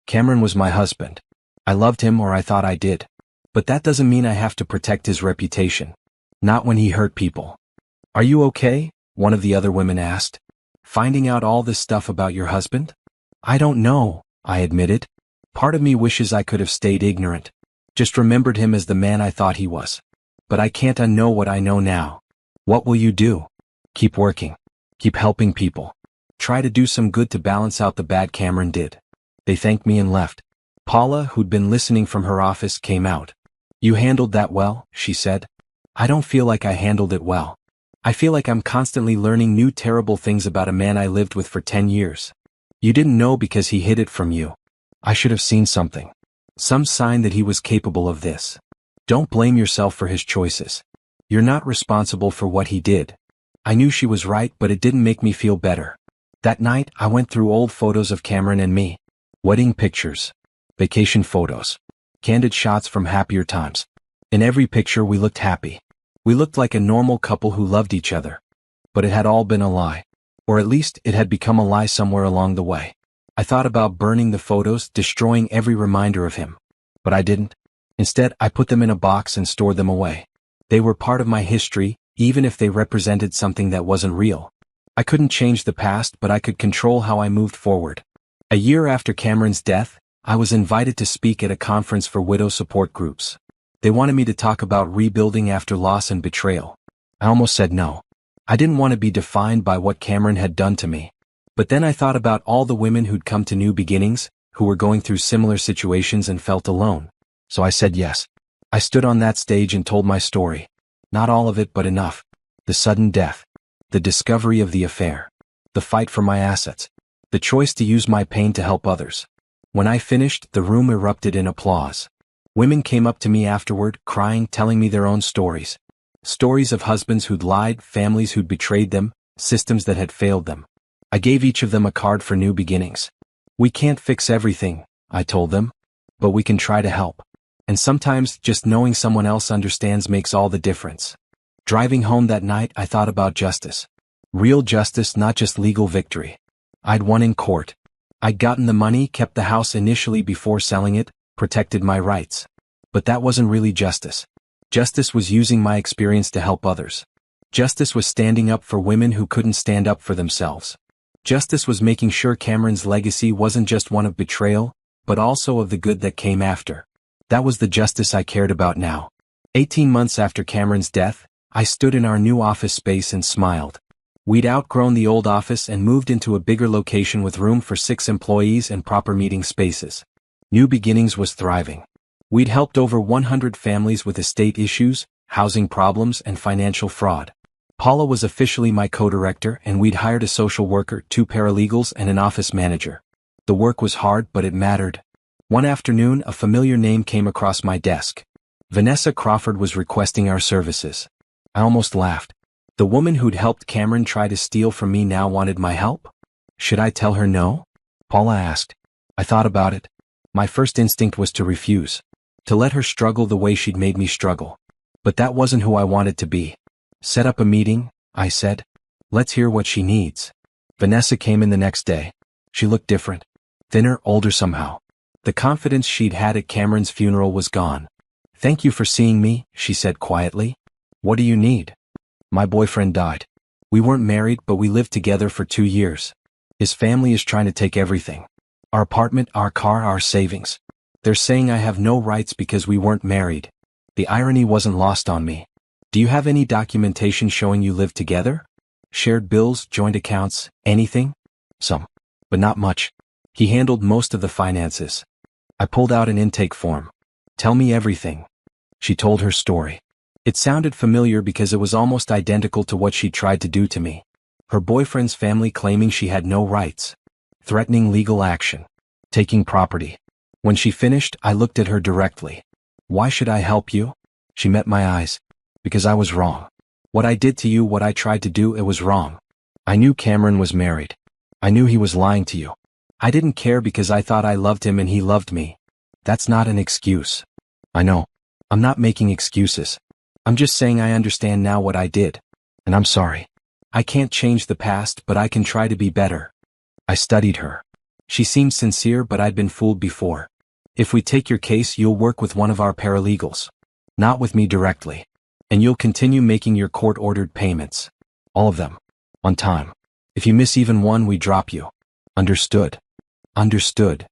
Cameron was my husband. I loved him, or I thought I did. But that doesn't mean I have to protect his reputation. Not when he hurt people." "Are you okay?" one of the other women asked. "Finding out all this stuff about your husband?" "I don't know," I admitted. "Part of me wishes I could have stayed ignorant. Just remembered him as the man I thought he was. But I can't unknow what I know now." "What will you do?" "Keep working. Keep helping people. Try to do some good to balance out the bad Cameron did." They thanked me and left. Paula, who'd been listening from her office, came out. "You handled that well," she said. "I don't feel like I handled it well. I feel like I'm constantly learning new terrible things about a man I lived with for 10 years. You didn't know because he hid it from you. I should have seen something. Some sign that he was capable of this. Don't blame yourself for his choices. You're not responsible for what he did." I knew she was right, but it didn't make me feel better. That night, I went through old photos of Cameron and me. Wedding pictures. Vacation photos. Candid shots from happier times. In every picture we looked happy. We looked like a normal couple who loved each other. But it had all been a lie. Or at least it had become a lie somewhere along the way. I thought about burning the photos, destroying every reminder of him. But I didn't. Instead, I put them in a box and stored them away. They were part of my history, even if they represented something that wasn't real. I couldn't change the past, but I could control how I moved forward. A year after Cameron's death, I was invited to speak at a conference for widow support groups. They wanted me to talk about rebuilding after loss and betrayal. I almost said no. I didn't want to be defined by what Cameron had done to me. But then I thought about all the women who'd come to new beginnings, who were going through similar situations and felt alone. So I said yes. I stood on that stage and told my story. Not all of it, but enough. The sudden death. The discovery of the affair. the fight for my assets, the choice to use my pain to help others. When I finished, the room erupted in applause. Women came up to me afterward, crying, telling me their own stories. Stories of husbands who'd lied, families who'd betrayed them, systems that had failed them. I gave each of them a card for new beginnings. We can't fix everything, I told them, but we can try to help. And sometimes just knowing someone else understands makes all the difference. Driving home that night, I thought about justice. Real justice, not just legal victory. I'd won in court. I'd gotten the money, kept the house initially before selling it, protected my rights. But that wasn't really justice. Justice was using my experience to help others. Justice was standing up for women who couldn't stand up for themselves. Justice was making sure Cameron's legacy wasn't just one of betrayal, but also of the good that came after. That was the justice I cared about now. 18 months after Cameron's death, I stood in our new office space and smiled. We'd outgrown the old office and moved into a bigger location with room for 6 employees and proper meeting spaces. New Beginnings was thriving. We'd helped over 100 families with estate issues, housing problems, and financial fraud. Paula was officially my co-director, and we'd hired a social worker, 2 paralegals, and an office manager. The work was hard, but it mattered. One afternoon, a familiar name came across my desk. Vanessa Crawford was requesting our services. I almost laughed. The woman who'd helped Cameron try to steal from me now wanted my help? Should I tell her no? Paula asked. I thought about it. My first instinct was to refuse. To let her struggle the way she'd made me struggle. But that wasn't who I wanted to be. Set up a meeting, I said. Let's hear what she needs. Vanessa came in the next day. She looked different. Thinner, older somehow. The confidence she'd had at Cameron's funeral was gone. Thank you for seeing me, she said quietly. What do you need? My boyfriend died. We weren't married, but we lived together for 2 years. His family is trying to take everything. Our apartment, our car, our savings. They're saying I have no rights because we weren't married. The irony wasn't lost on me. Do you have any documentation showing you lived together? Shared bills, joint accounts, anything? Some. But not much. He handled most of the finances. I pulled out an intake form. Tell me everything. She told her story. It sounded familiar because it was almost identical to what she tried to do to me. Her boyfriend's family claiming she had no rights. Threatening legal action. Taking property. When she finished, I looked at her directly. Why should I help you? She met my eyes. Because I was wrong. What I did to you, what I tried to do, it was wrong. I knew Cameron was married. I knew he was lying to you. I didn't care because I thought I loved him and he loved me. That's not an excuse. I know. I'm not making excuses. I'm just saying I understand now what I did. And I'm sorry. I can't change the past, but I can try to be better. I studied her. She seemed sincere, but I'd been fooled before. If we take your case, you'll work with one of our paralegals. Not with me directly. And you'll continue making your court-ordered payments. All of them. On time. If you miss even one, we drop you. Understood. Understood.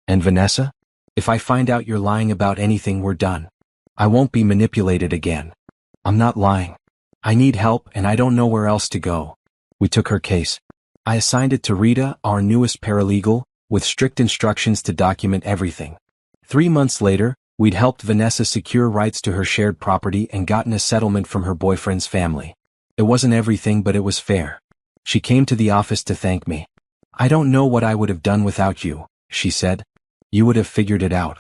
And Vanessa? If I find out you're lying about anything, we're done. I won't be manipulated again. I'm not lying. I need help and I don't know where else to go. We took her case. I assigned it to Rita, our newest paralegal, with strict instructions to document everything. 3 months later, we'd helped Vanessa secure rights to her shared property and gotten a settlement from her boyfriend's family. It wasn't everything, but it was fair. She came to the office to thank me. I don't know what I would have done without you, she said. You would have figured it out.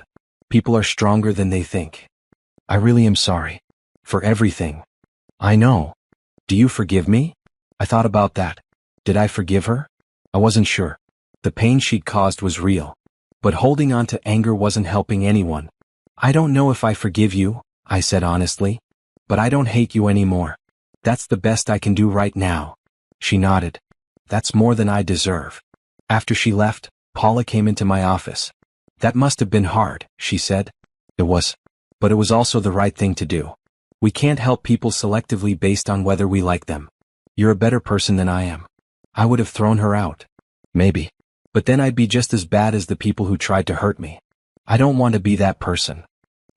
People are stronger than they think. I really am sorry. For everything. I know. Do you forgive me? I thought about that. Did I forgive her? I wasn't sure. The pain she'd caused was real. But holding on to anger wasn't helping anyone. I don't know if I forgive you, I said honestly. But I don't hate you anymore. That's the best I can do right now. She nodded. That's more than I deserve. After she left, Paula came into my office. That must have been hard, she said. It was. But it was also the right thing to do. We can't help people selectively based on whether we like them. You're a better person than I am. I would have thrown her out. Maybe. But then I'd be just as bad as the people who tried to hurt me. I don't want to be that person.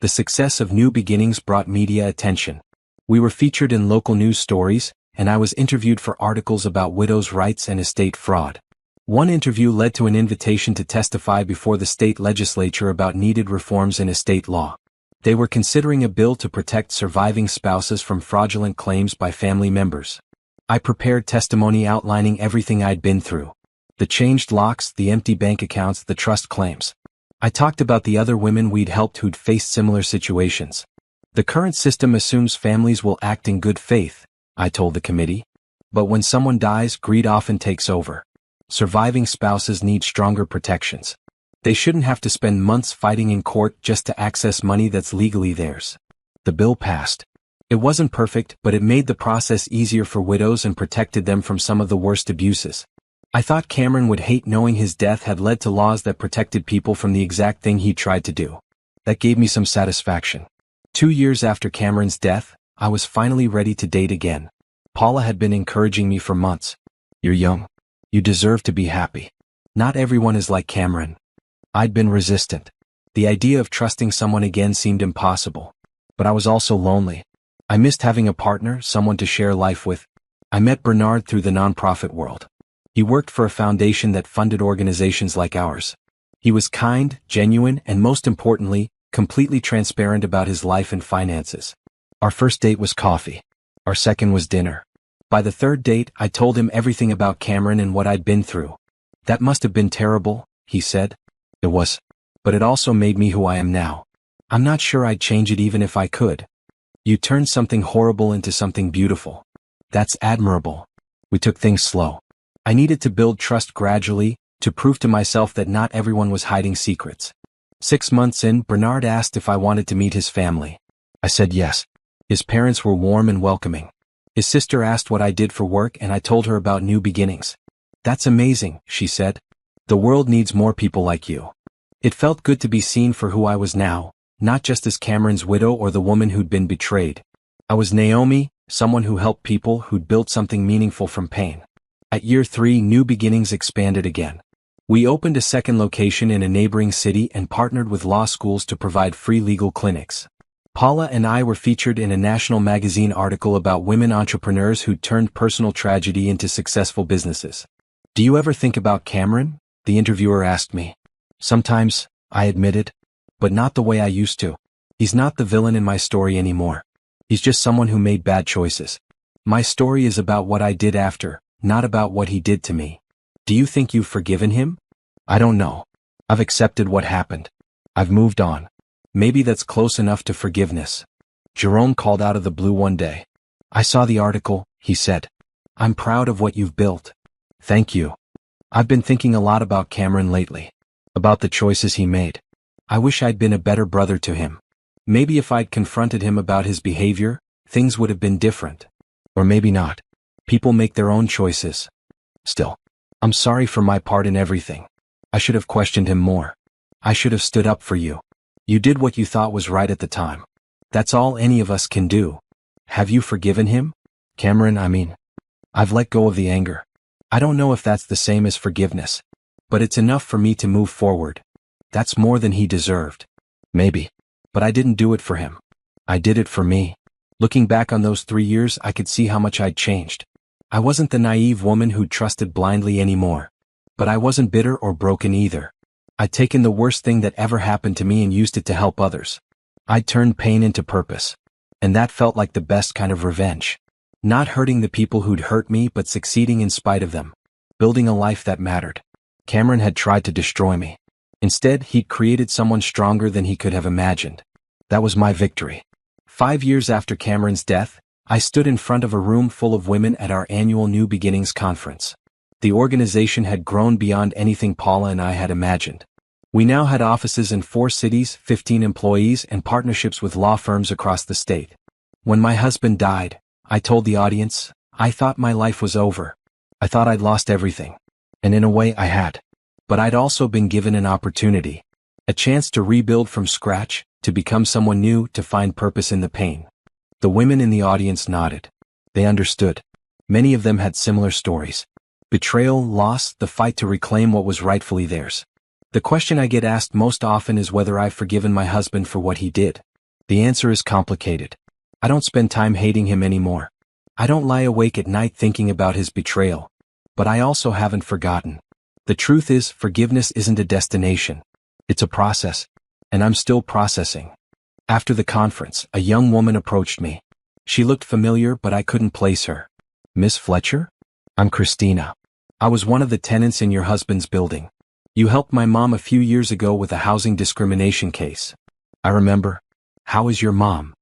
The success of New Beginnings brought media attention. We were featured in local news stories, and I was interviewed for articles about widows' rights and estate fraud. One interview led to an invitation to testify before the state legislature about needed reforms in estate law. They were considering a bill to protect surviving spouses from fraudulent claims by family members. I prepared testimony outlining everything I'd been through. The changed locks, the empty bank accounts, the trust claims. I talked about the other women we'd helped who'd faced similar situations. The current system assumes families will act in good faith, I told the committee. But when someone dies, greed often takes over. Surviving spouses need stronger protections. They shouldn't have to spend months fighting in court just to access money that's legally theirs. The bill passed. It wasn't perfect, but it made the process easier for widows and protected them from some of the worst abuses. I thought Cameron would hate knowing his death had led to laws that protected people from the exact thing he tried to do. That gave me some satisfaction. 2 years after Cameron's death, I was finally ready to date again. Paula had been encouraging me for months. You're young. You deserve to be happy. Not everyone is like Cameron. I'd been resistant. The idea of trusting someone again seemed impossible. But I was also lonely. I missed having a partner, someone to share life with. I met Bernard through the nonprofit world. He worked for a foundation that funded organizations like ours. He was kind, genuine, and most importantly, completely transparent about his life and finances. Our first date was coffee. Our second was dinner. By the third date, I told him everything about Cameron and what I'd been through. That must have been terrible, he said. It was. But it also made me who I am now. I'm not sure I'd change it even if I could. You turned something horrible into something beautiful. That's admirable. We took things slow. I needed to build trust gradually, to prove to myself that not everyone was hiding secrets. 6 months in, Bernard asked if I wanted to meet his family. I said yes. His parents were warm and welcoming. His sister asked what I did for work and I told her about new beginnings. That's amazing, she said. The world needs more people like you. It felt good to be seen for who I was now, not just as Cameron's widow or the woman who'd been betrayed. I was Naomi, someone who helped people, who'd built something meaningful from pain. At year 3, new beginnings expanded again. We opened a second location in a neighboring city and partnered with law schools to provide free legal clinics. Paula and I were featured in a national magazine article about women entrepreneurs who turned personal tragedy into successful businesses. Do you ever think about Cameron? The interviewer asked me. Sometimes, I admitted, but not the way I used to. He's not the villain in my story anymore. He's just someone who made bad choices. My story is about what I did after, not about what he did to me. Do you think you've forgiven him? I don't know. I've accepted what happened. I've moved on. Maybe that's close enough to forgiveness. Jerome called out of the blue one day. I saw the article, he said. I'm proud of what you've built. Thank you. I've been thinking a lot about Cameron lately. About the choices he made. I wish I'd been a better brother to him. Maybe if I'd confronted him about his behavior, things would have been different. Or maybe not. People make their own choices. Still, I'm sorry for my part in everything. I should have questioned him more. I should have stood up for you. You did what you thought was right at the time. That's all any of us can do. Have you forgiven him? Cameron, I mean. I've let go of the anger. I don't know if that's the same as forgiveness. But it's enough for me to move forward. That's more than he deserved. Maybe. But I didn't do it for him. I did it for me. Looking back on those 3 years, I could see how much I'd changed. I wasn't the naive woman who trusted blindly anymore. But I wasn't bitter or broken either. I'd taken the worst thing that ever happened to me and used it to help others. I'd turned pain into purpose. And that felt like the best kind of revenge. Not hurting the people who'd hurt me, but succeeding in spite of them. Building a life that mattered. Cameron had tried to destroy me. Instead, he'd created someone stronger than he could have imagined. That was my victory. 5 years after Cameron's death, I stood in front of a room full of women at our annual New Beginnings conference. The organization had grown beyond anything Paula and I had imagined. We now had offices in 4 cities, 15 employees, and partnerships with law firms across the state. When my husband died, I told the audience, I thought my life was over. I thought I'd lost everything. And in a way I had. But I'd also been given an opportunity. A chance to rebuild from scratch, to become someone new, to find purpose in the pain. The women in the audience nodded. They understood. Many of them had similar stories. Betrayal, loss, the fight to reclaim what was rightfully theirs. The question I get asked most often is whether I've forgiven my husband for what he did. The answer is complicated. I don't spend time hating him anymore. I don't lie awake at night thinking about his betrayal. But I also haven't forgotten. The truth is, forgiveness isn't a destination. It's a process. And I'm still processing. After the conference, a young woman approached me. She looked familiar, but I couldn't place her. Miss Fletcher? I'm Christina. I was one of the tenants in your husband's building. You helped my mom a few years ago with a housing discrimination case. I remember. How is your mom?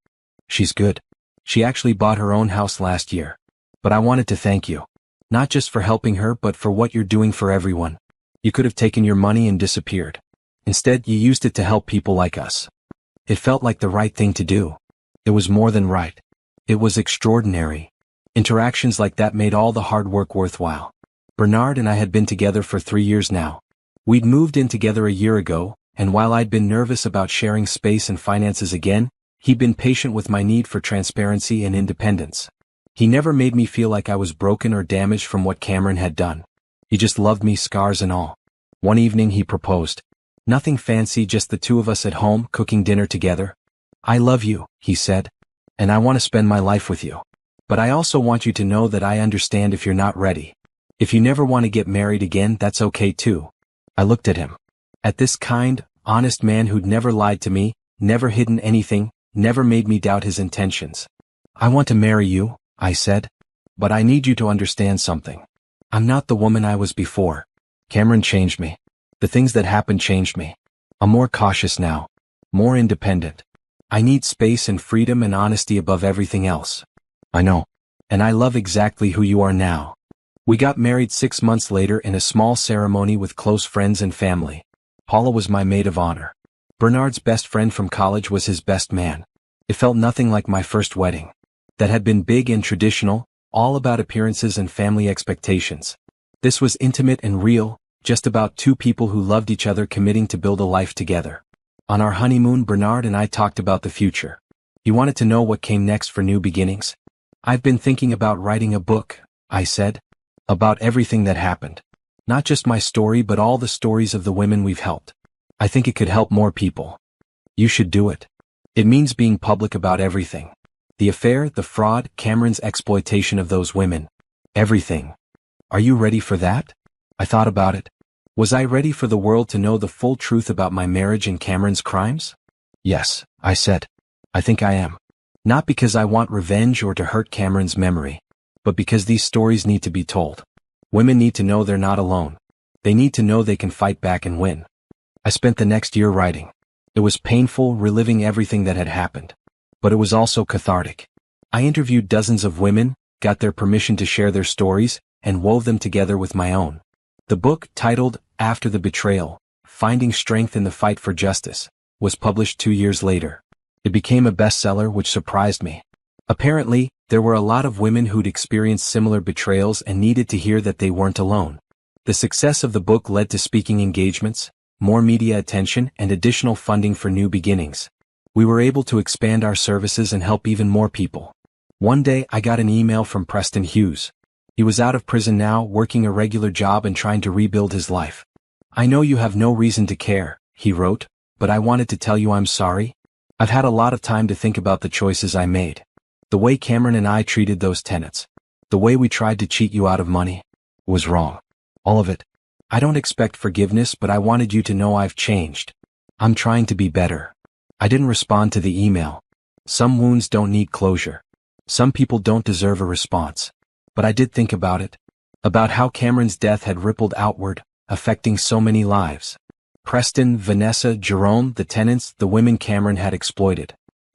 She's good. She actually bought her own house last year. But I wanted to thank you. Not just for helping her but for what you're doing for everyone. You could have taken your money and disappeared. Instead, you used it to help people like us. It felt like the right thing to do. It was more than right. It was extraordinary. Interactions like that made all the hard work worthwhile. Bernard and I had been together for 3 years now. We'd moved in together a year ago, and while I'd been nervous about sharing space and finances again, he'd been patient with my need for transparency and independence. He never made me feel like I was broken or damaged from what Cameron had done. He just loved me, scars and all. One evening he proposed. Nothing fancy, just the two of us at home cooking dinner together. I love you, he said. And I want to spend my life with you. But I also want you to know that I understand if you're not ready. If you never want to get married again, that's okay too. I looked at him. At this kind, honest man who'd never lied to me, never hidden anything, never made me doubt his intentions. I want to marry you, I said. But I need you to understand something. I'm not the woman I was before. Cameron changed me. The things that happened changed me. I'm more cautious now. More independent. I need space and freedom and honesty above everything else. I know. And I love exactly who you are now. We got married 6 months later in a small ceremony with close friends and family. Paula was my maid of honor. Bernard's best friend from college was his best man. It felt nothing like my first wedding. That had been big and traditional, all about appearances and family expectations. This was intimate and real, just about two people who loved each other committing to build a life together. On our honeymoon, Bernard and I talked about the future. He wanted to know what came next for new beginnings. I've been thinking about writing a book, I said. About everything that happened. Not just my story but all the stories of the women we've helped. I think it could help more people. You should do it. It means being public about everything. The affair, the fraud, Cameron's exploitation of those women. Everything. Are you ready for that? I thought about it. Was I ready for the world to know the full truth about my marriage and Cameron's crimes? Yes, I said. I think I am. Not because I want revenge or to hurt Cameron's memory, but because these stories need to be told. Women need to know they're not alone. They need to know they can fight back and win. I spent the next year writing. It was painful, reliving everything that had happened. But it was also cathartic. I interviewed dozens of women, got their permission to share their stories, and wove them together with my own. The book, titled After the Betrayal, Finding Strength in the Fight for Justice, was published 2 years later. It became a bestseller, which surprised me. Apparently, there were a lot of women who'd experienced similar betrayals and needed to hear that they weren't alone. The success of the book led to speaking engagements, more media attention, and additional funding for new beginnings. We were able to expand our services and help even more people. One day I got an email from Preston Hughes. He was out of prison now, working a regular job and trying to rebuild his life. I know you have no reason to care, he wrote, but I wanted to tell you I'm sorry. I've had a lot of time to think about the choices I made. The way Cameron and I treated those tenants. The way we tried to cheat you out of money. Was wrong. All of it. I don't expect forgiveness, but I wanted you to know I've changed. I'm trying to be better. I didn't respond to the email. Some wounds don't need closure. Some people don't deserve a response. But I did think about it. About how Cameron's death had rippled outward, affecting so many lives. Preston, Vanessa, Jerome, the tenants, the women Cameron had exploited.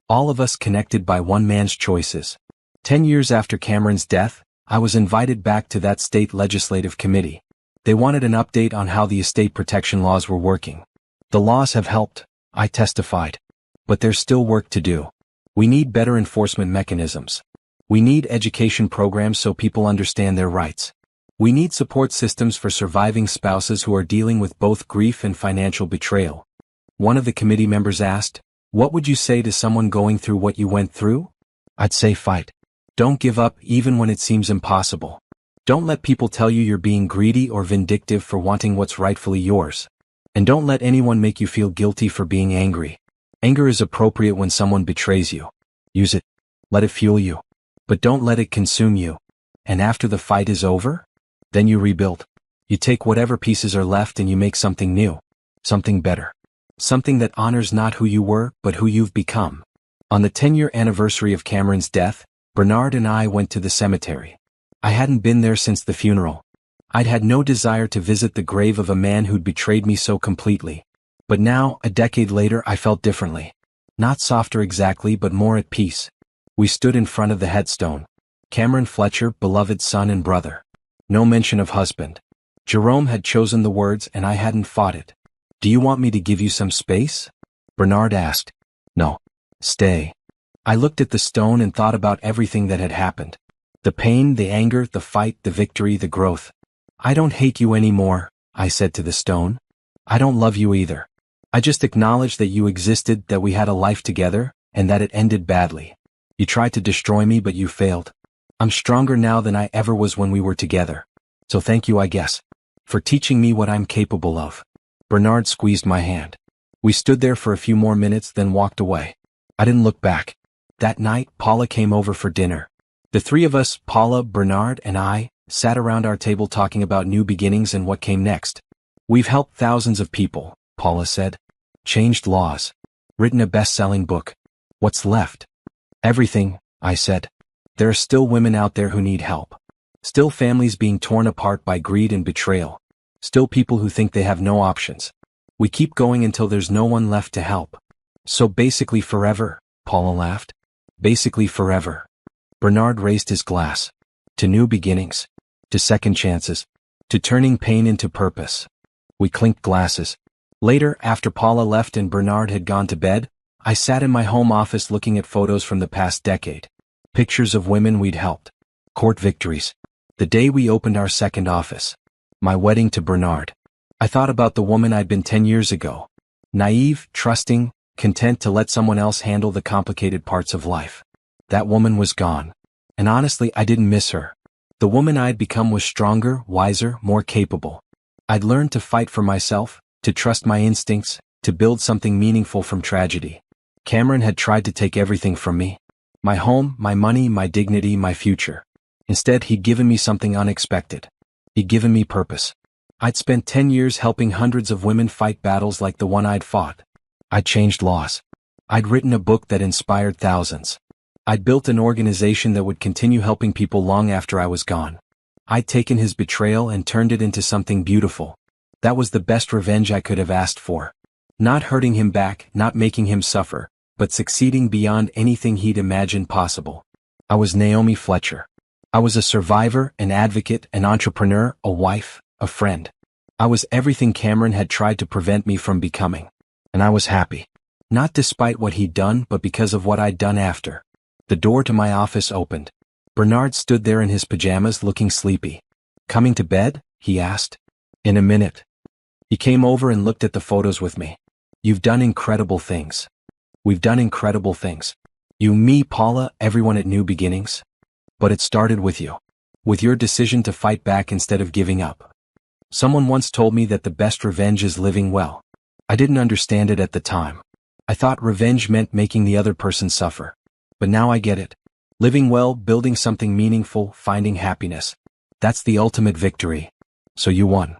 All of us connected by one man's choices. 10 years after Cameron's death, I was invited back to that state legislative committee. They wanted an update on how the estate protection laws were working. The laws have helped, I testified. But there's still work to do. We need better enforcement mechanisms. We need education programs so people understand their rights. We need support systems for surviving spouses who are dealing with both grief and financial betrayal. One of the committee members asked, "What would you say to someone going through what you went through?" I'd say fight. Don't give up even when it seems impossible. Don't let people tell you you're being greedy or vindictive for wanting what's rightfully yours. And don't let anyone make you feel guilty for being angry. Anger is appropriate when someone betrays you. Use it. Let it fuel you. But don't let it consume you. And after the fight is over, then you rebuild. You take whatever pieces are left and you make something new. Something better. Something that honors not who you were, but who you've become. On the 10-year anniversary of Cameron's death, Bernard and I went to the cemetery. I hadn't been there since the funeral. I'd had no desire to visit the grave of a man who'd betrayed me so completely. But now, a decade later, I felt differently. Not softer exactly, but more at peace. We stood in front of the headstone. Cameron Fletcher, beloved son and brother. No mention of husband. Jerome had chosen the words and I hadn't fought it. Do you want me to give you some space? Bernard asked. No. Stay. I looked at the stone and thought about everything that had happened. The pain, the anger, the fight, the victory, the growth. I don't hate you anymore, I said to the stone. I don't love you either. I just acknowledge that you existed, that we had a life together, and that it ended badly. You tried to destroy me, but you failed. I'm stronger now than I ever was when we were together. So thank you, I guess, for teaching me what I'm capable of. Bernard squeezed my hand. We stood there for a few more minutes, then walked away. I didn't look back. That night, Paula came over for dinner. The three of us, Paula, Bernard, and I, sat around our table talking about new beginnings and what came next. We've helped thousands of people, Paula said. Changed laws. Written a best-selling book. What's left? Everything, I said. There are still women out there who need help. Still families being torn apart by greed and betrayal. Still people who think they have no options. We keep going until there's no one left to help. So basically forever, Paula laughed. Basically forever. Bernard raised his glass. To new beginnings. To second chances. To turning pain into purpose. We clinked glasses. Later, after Paula left and Bernard had gone to bed, I sat in my home office looking at photos from the past decade. Pictures of women we'd helped. Court victories. The day we opened our second office. My wedding to Bernard. I thought about the woman I'd been 10 years ago. Naive, trusting, content to let someone else handle the complicated parts of life. That woman was gone. And honestly, I didn't miss her. The woman I'd become was stronger, wiser, more capable. I'd learned to fight for myself, to trust my instincts, to build something meaningful from tragedy. Cameron had tried to take everything from me. My home, my money, my dignity, my future. Instead, he'd given me something unexpected. He'd given me purpose. I'd spent 10 years helping hundreds of women fight battles like the one I'd fought. I'd changed laws. I'd written a book that inspired thousands. I'd built an organization that would continue helping people long after I was gone. I'd taken his betrayal and turned it into something beautiful. That was the best revenge I could have asked for. Not hurting him back, not making him suffer, but succeeding beyond anything he'd imagined possible. I was Naomi Fletcher. I was a survivor, an advocate, an entrepreneur, a wife, a friend. I was everything Cameron had tried to prevent me from becoming. And I was happy. Not despite what he'd done, but because of what I'd done after. The door to my office opened. Bernard stood there in his pajamas looking sleepy. Coming to bed? He asked. In a minute. He came over and looked at the photos with me. You've done incredible things. We've done incredible things. You, me, Paula, everyone at New Beginnings. But it started with you. With your decision to fight back instead of giving up. Someone once told me that the best revenge is living well. I didn't understand it at the time. I thought revenge meant making the other person suffer. But now I get it. Living well, building something meaningful, finding happiness. That's the ultimate victory. So you won.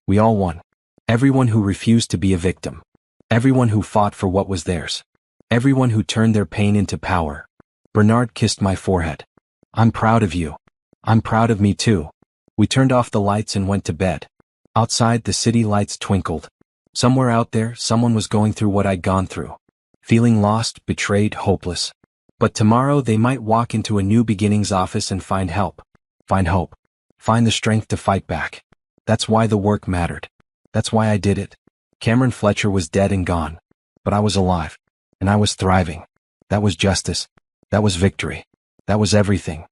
We all won. Everyone who refused to be a victim. Everyone who fought for what was theirs. Everyone who turned their pain into power. Bernard kissed my forehead. I'm proud of you. I'm proud of me too. We turned off the lights and went to bed. Outside, the city lights twinkled. Somewhere out there, someone was going through what I'd gone through. Feeling lost, betrayed, hopeless. But tomorrow they might walk into a New Beginnings office and find help. Find hope. Find the strength to fight back. That's why the work mattered. That's why I did it. Cameron Fletcher was dead and gone. But I was alive. And I was thriving. That was justice. That was victory. That was everything.